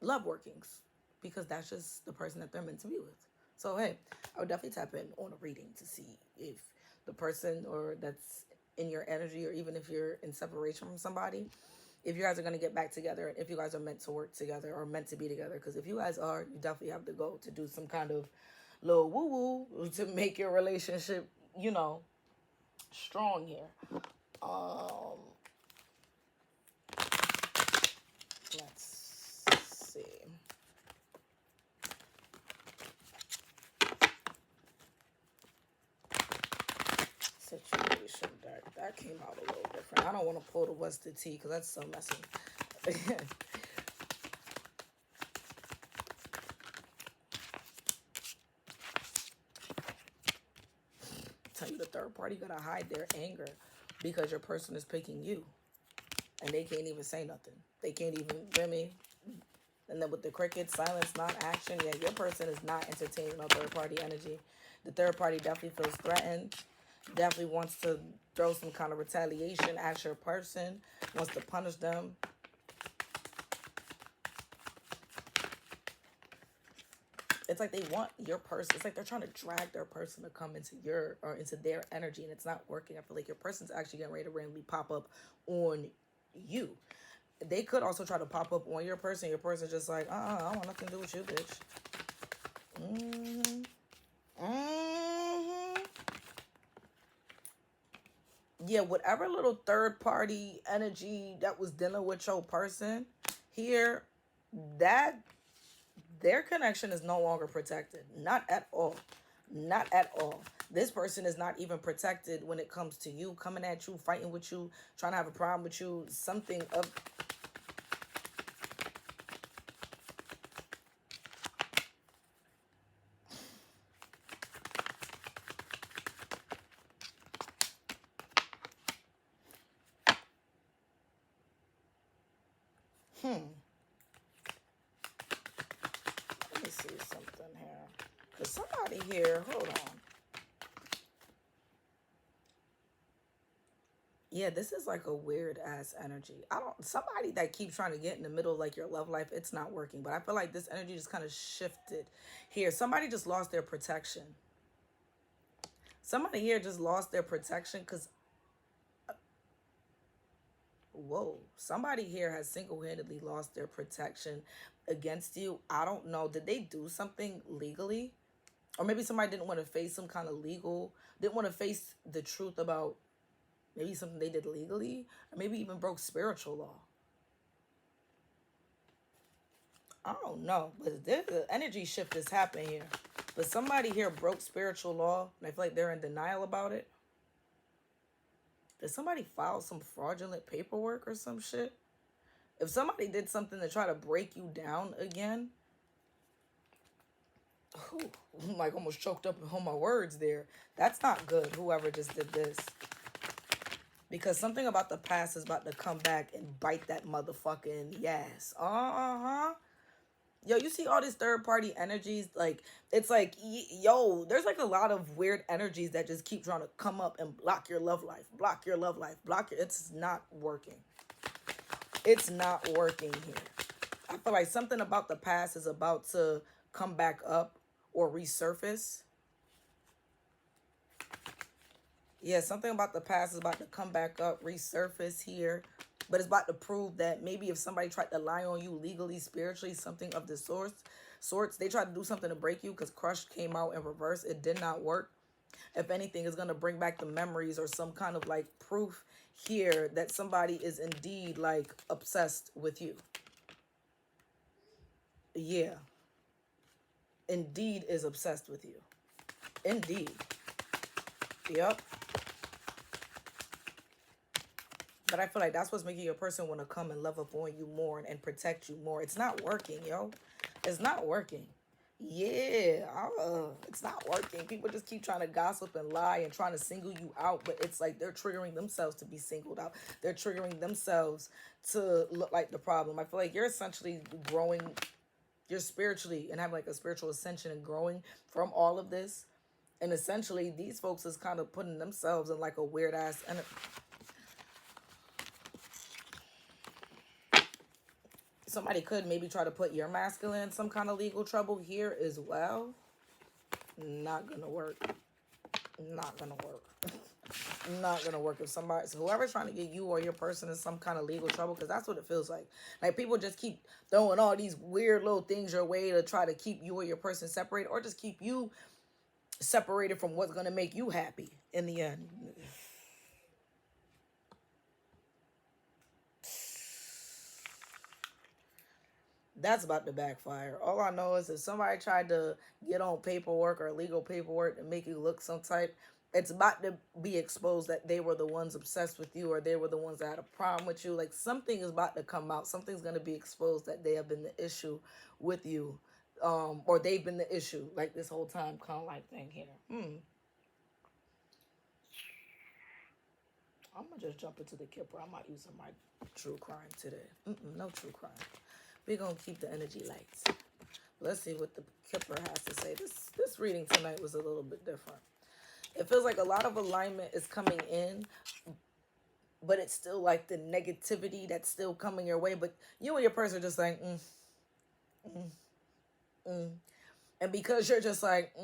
love workings, because that's just the person that they're meant to be with. So, hey, I would definitely tap in on a reading to see if the person or that's in your energy, or even if you're in separation from somebody, if you guys are going to get back together, and if you guys are meant to work together or meant to be together. Because if you guys are, you definitely have the goal to do some kind of little woo-woo to make your relationship, strong here. Let's see. came out a little different. I don't want to pull the what's the tea because that's so messy. Tell you the third party gotta hide their anger because your person is picking you. And they can't even say nothing. They can't even, hear me? And then with the cricket, silence, non-action, yeah, your person is not entertaining no third-party energy. The third party definitely feels threatened, definitely wants to throw some kind of retaliation at your person, wants to punish them. It's like they want your person. It's like they're trying to drag their person to come into your, or into their energy, and it's not working. I feel like your person's actually getting ready to randomly pop up on you. They could also try to pop up on your person. Your person's just like, I don't want nothing to do with you, bitch. Yeah, whatever little third party energy that was dealing with your person here, that their connection is no longer protected. Not at all. Not at all. This person is not even protected when it comes to you, coming at you, fighting with you, trying to have a problem with you, something of... Let me see something here. Because somebody here, hold on. Yeah, this is like a weird ass energy. Somebody that keeps trying to get in the middle of like your love life, it's not working. But I feel like this energy just kind of shifted here. Somebody just lost their protection. Somebody here just lost their protection because, whoa, somebody here has single-handedly lost their protection against you. I don't know. Did they do something legally? Or maybe somebody didn't want to face some kind of legal, didn't want to face the truth about maybe something they did legally, or maybe even broke spiritual law. I don't know, but the energy shift is happening here. But somebody here broke spiritual law, and I feel like they're in denial about it. Did somebody file some fraudulent paperwork or some shit? If somebody did something to try to break you down again, I'm like almost choked up on my words there. That's not good, whoever just did this. Because something about the past is about to come back and bite that motherfucking yes. Yo, you see all these third-party energies? Like, it's like, yo, there's like a lot of weird energies that just keep trying to come up and block your love life. Block your love life. It's not working. It's not working here. I feel like something about the past is about to come back up or resurface. Yeah, something about the past is about to come back up, resurface here. But it's about to prove that maybe if somebody tried to lie on you legally, spiritually, something of the sorts, they tried to do something to break you because Crush came out in reverse. It did not work. If anything, it's going to bring back the memories or some kind of like proof here that somebody is indeed like obsessed with you. Yeah. Indeed is obsessed with you. Indeed. Yep. But I feel like that's what's making your person want to come and love up on you more and protect you more. It's not working, yo. It's not working. Yeah, it's not working. People just keep trying to gossip and lie and trying to single you out. But it's like they're triggering themselves to be singled out. They're triggering themselves to look like the problem. I feel like you're essentially growing. You're spiritually and have like a spiritual ascension and growing from all of this. And essentially, these folks is kind of putting themselves in like a weird ass... Somebody could maybe try to put your masculine in some kind of legal trouble here as well. Not gonna work. Not gonna work. Not gonna work. If somebody, so whoever's trying to get you or your person in some kind of legal trouble, because that's what it feels like. Like people just keep throwing all these weird little things your way to try to keep you or your person separated, or just keep you separated from what's gonna make you happy in the end. That's about to backfire. All I know is if somebody tried to get on paperwork or legal paperwork to make you look some type, it's about to be exposed that they were the ones obsessed with you, or they were the ones that had a problem with you. Like something is about to come out. Something's going to be exposed that they have been the issue with you, or they've been the issue like this whole time, kind of like thing here. I'm gonna just jump into the Kipper. I'm not using my true crime today. No true crime. We're gonna keep the energy light. Let's see what the Kipper has to say. This reading tonight was a little bit different. It feels like a lot of alignment is coming in, but it's still like the negativity that's still coming your way. But you and your person are just like, and because you're just like,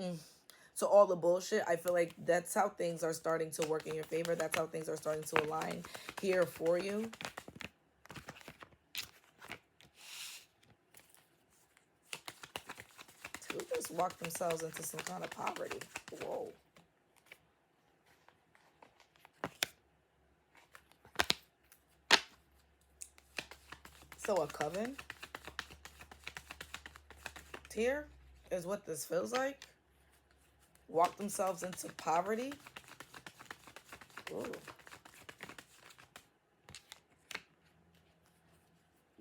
to all the bullshit, I feel like that's how things are starting to work in your favor. That's how things are starting to align here for you. Who just walked themselves into some kind of poverty? Whoa. So a coven here is what this feels like. Walk themselves into poverty. Ooh.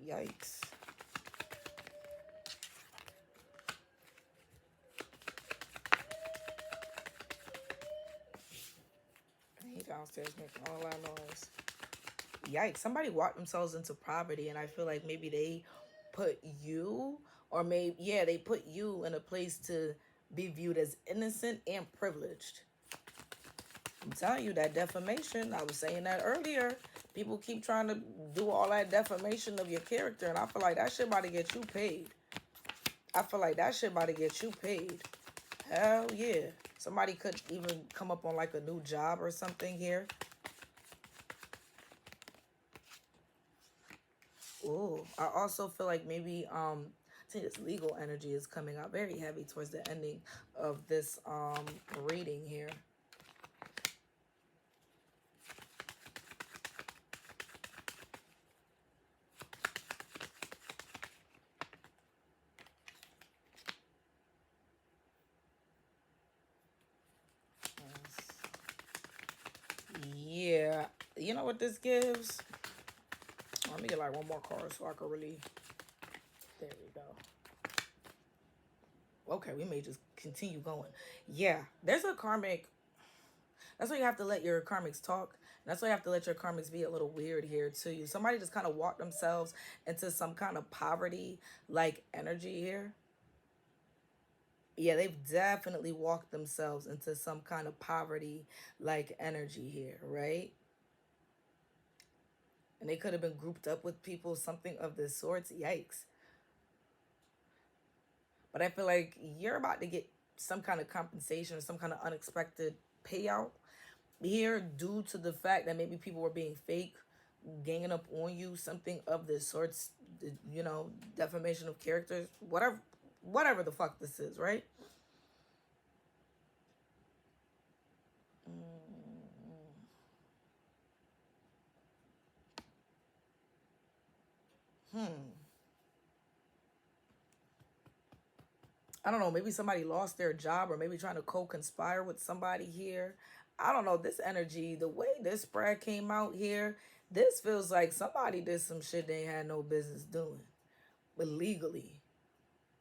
Yikes. He downstairs making all that noise. Yikes. Somebody walked themselves into poverty, and I feel like maybe they put you, or maybe, yeah, they put you in a place to be viewed as innocent and privileged. I'm telling you, that defamation, I was saying that earlier. People keep trying to do all that defamation of your character, and I feel like that shit about to get you paid. I feel like that shit about to get you paid. Hell yeah. Somebody could even come up on like a new job or something here. Ooh, I also feel like maybe see, this legal energy is coming out very heavy towards the ending of this reading here. Yeah, you know what this gives? Let me get like one more card so I can really... There we go. Okay, we may just continue going. Yeah, there's a karmic. That's why you have to let your karmics talk. That's why you have to let your karmics be a little weird here to you. Somebody just kind of walked themselves into some kind of poverty like energy here. Yeah, they've definitely walked themselves into some kind of poverty like energy here, right? And they could have been grouped up with people, something of this sort. Yikes. But I feel like you're about to get some kind of compensation or some kind of unexpected payout here due to the fact that maybe people were being fake, ganging up on you, something of this sort, you know, defamation of characters, whatever the fuck this is, right? I don't know, maybe somebody lost their job, or maybe trying to co-conspire with somebody here. I don't know, this energy, the way this spread came out here, this feels like somebody did some shit they had no business doing, but legally.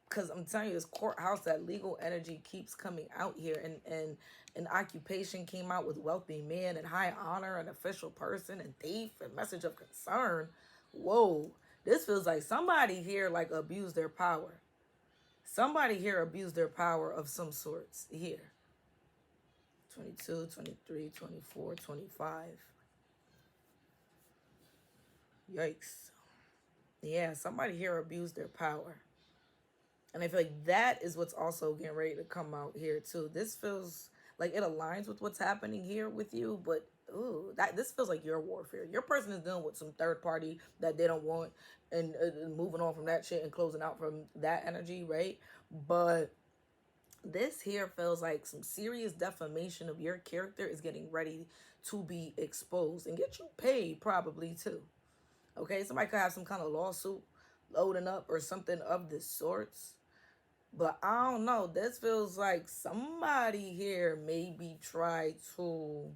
Because I'm telling you, this courthouse, that legal energy keeps coming out here. And an occupation came out with wealthy man and high honor and official person and thief and message of concern. Whoa, this feels like somebody here like abused their power. Somebody here abused their power of some sorts here. 22, 23, 24, 25. Yikes. Yeah, somebody here abused their power. And I feel like that is what's also getting ready to come out here too. This feels like it aligns with what's happening here with you, but ooh, this feels like your warfare. Your person is dealing with some third party that they don't want, and moving on from that shit and closing out from that energy, right? But this here feels like some serious defamation of your character is getting ready to be exposed and get you paid probably too. Okay, somebody could have some kind of lawsuit loading up or something of this sorts. But I don't know. This feels like somebody here maybe tried to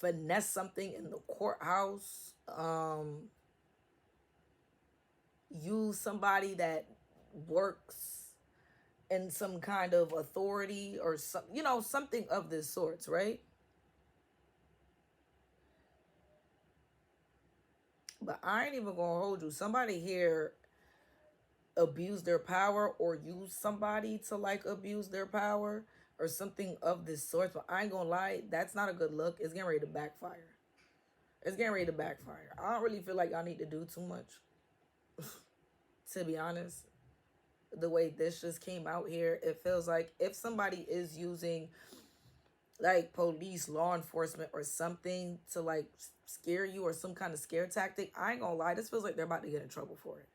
finesse something in the courthouse. Use somebody that works in some kind of authority or some, something of this sorts, right? But I ain't even gonna hold you. Somebody here abuse their power or use somebody to like abuse their power or something of this sort. But I ain't gonna lie, that's not a good look. It's getting ready to backfire. It's getting ready to backfire. I don't really feel like y'all need to do too much, to be honest. The way this just came out here, it feels like if somebody is using like police, law enforcement, or something to like scare you or some kind of scare tactic, I ain't gonna lie, this feels like they're about to get in trouble for it.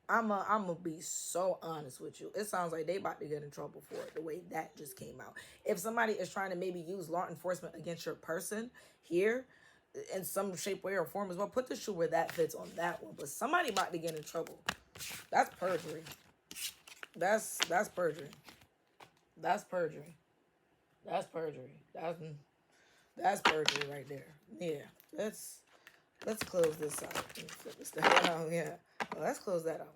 I'm gonna be so honest with you. It sounds like they about to get in trouble for it. The way that just came out. If somebody is trying to maybe use law enforcement against your person here, in some shape, way, or form as well, put the shoe where that fits on that one. But somebody about to get in trouble. That's perjury. That's perjury. That's perjury. That's perjury. That's perjury right there. Yeah. Let's close this out. Flip this down. Yeah. Well, let's close that out.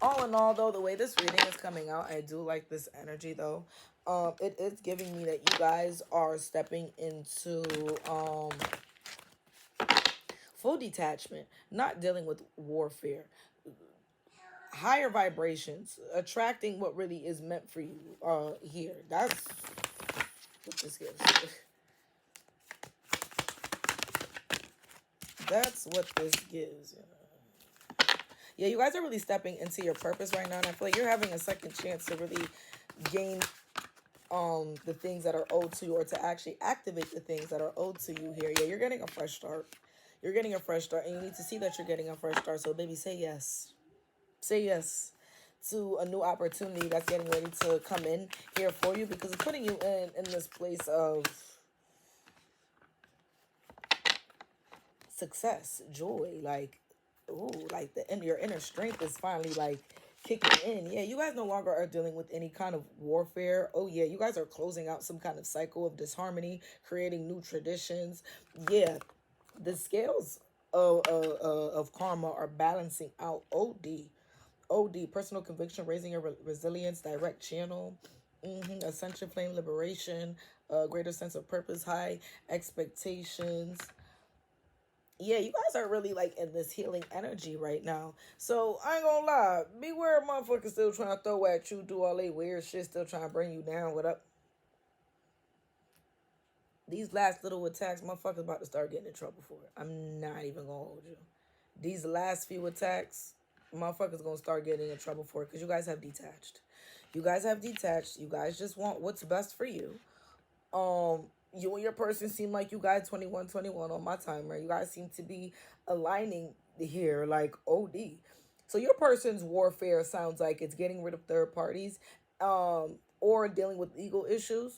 All in all, though, the way this reading is coming out, I do like this energy, though. It is giving me that you guys are stepping into full detachment, not dealing with warfare, higher vibrations, attracting what really is meant for you here. That's what this gives. That's what this gives. Yeah, you guys are really stepping into your purpose right now, and I feel like you're having a second chance to really gain the things that are owed to you, or to actually activate the things that are owed to you here. Yeah, you're getting a fresh start. You're getting a fresh start, and you need to see that you're getting a fresh start. So, baby, say yes. Say yes to a new opportunity that's getting ready to come in here for you, because it's putting you in this place of success, joy, like, ooh, like your inner strength is finally like kicking in. Yeah, you guys no longer are dealing with any kind of warfare. Oh yeah, you guys are closing out some kind of cycle of disharmony, creating new traditions. Yeah, the scales of karma are balancing out. OD, personal conviction, raising your resilience, direct channel, ascension, flame, liberation, greater sense of purpose, high expectations. Yeah, you guys are really like in this healing energy right now. So I ain't gonna lie, beware motherfuckers still trying to throw at you, do all they weird shit, still trying to bring you down. What up? These last little attacks, motherfuckers about to start getting in trouble for it. I'm not even gonna hold you. These last few attacks, motherfuckers gonna start getting in trouble for it, because you guys have detached. You guys have detached. You guys just want what's best for you. You and your person seem like you guys 21 on my timer. You guys seem to be aligning here like OD. So your person's warfare sounds like it's getting rid of third parties, or dealing with legal issues,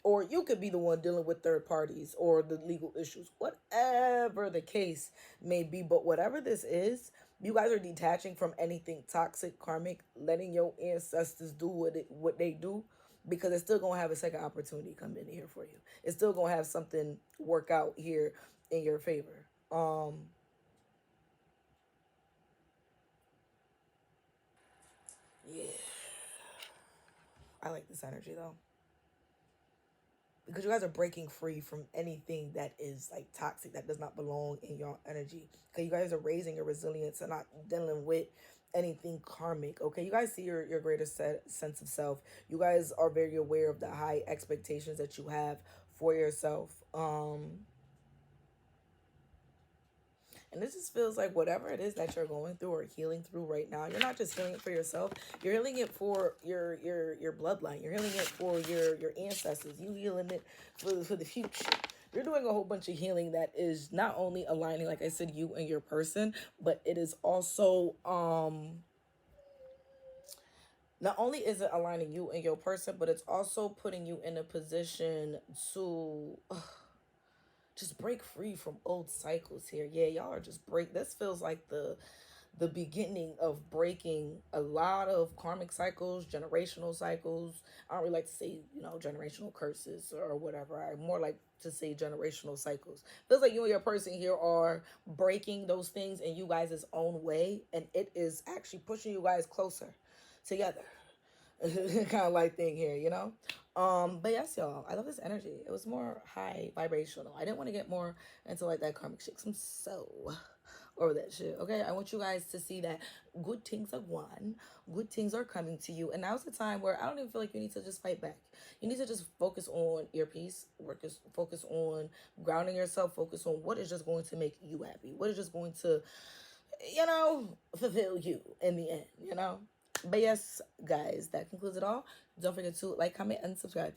or you could be the one dealing with third parties or the legal issues, whatever the case may be. But whatever this is, you guys are detaching from anything toxic, karmic, letting your ancestors do what they do, because it's still gonna have a second opportunity come in here for you. It's still gonna have something work out here in your favor. Yeah, I like this energy though, because you guys are breaking free from anything that is like toxic, that does not belong in your energy. Okay, you guys are raising your resilience and not dealing with anything karmic. Okay, you guys see your greater sense of self. You guys are very aware of the high expectations that you have for yourself. And this just feels like whatever it is that you're going through or healing through right now, you're not just healing it for yourself. You're healing it for your bloodline. You're healing it for your ancestors. You healing it for the future. You're doing a whole bunch of healing that is not only aligning, like I said, you and your person, but it is also not only is it aligning you and your person, but it's also putting you in a position to just break free from old cycles here. Yeah, y'all are just break. This feels like the beginning of breaking a lot of karmic cycles, generational cycles. I don't really like to say, generational curses or whatever. I more like to say generational cycles. Feels like you and your person here are breaking those things in you guys' own way, and it is actually pushing you guys closer together. Kind of like thing here, but yes, y'all, I love this energy. It was more high vibrational. I didn't want to get more into like that karmic shit. I'm so over that shit. Okay, I want you guys to see that good things are won, good things are coming to you, and now's the time where I don't even feel like you need to just fight back. You need to just focus on your peace, focus on grounding yourself, focus on what is just going to make you happy, what is just going to fulfill you in the end, But yes, guys, that concludes it all. Don't forget to like, comment, and subscribe.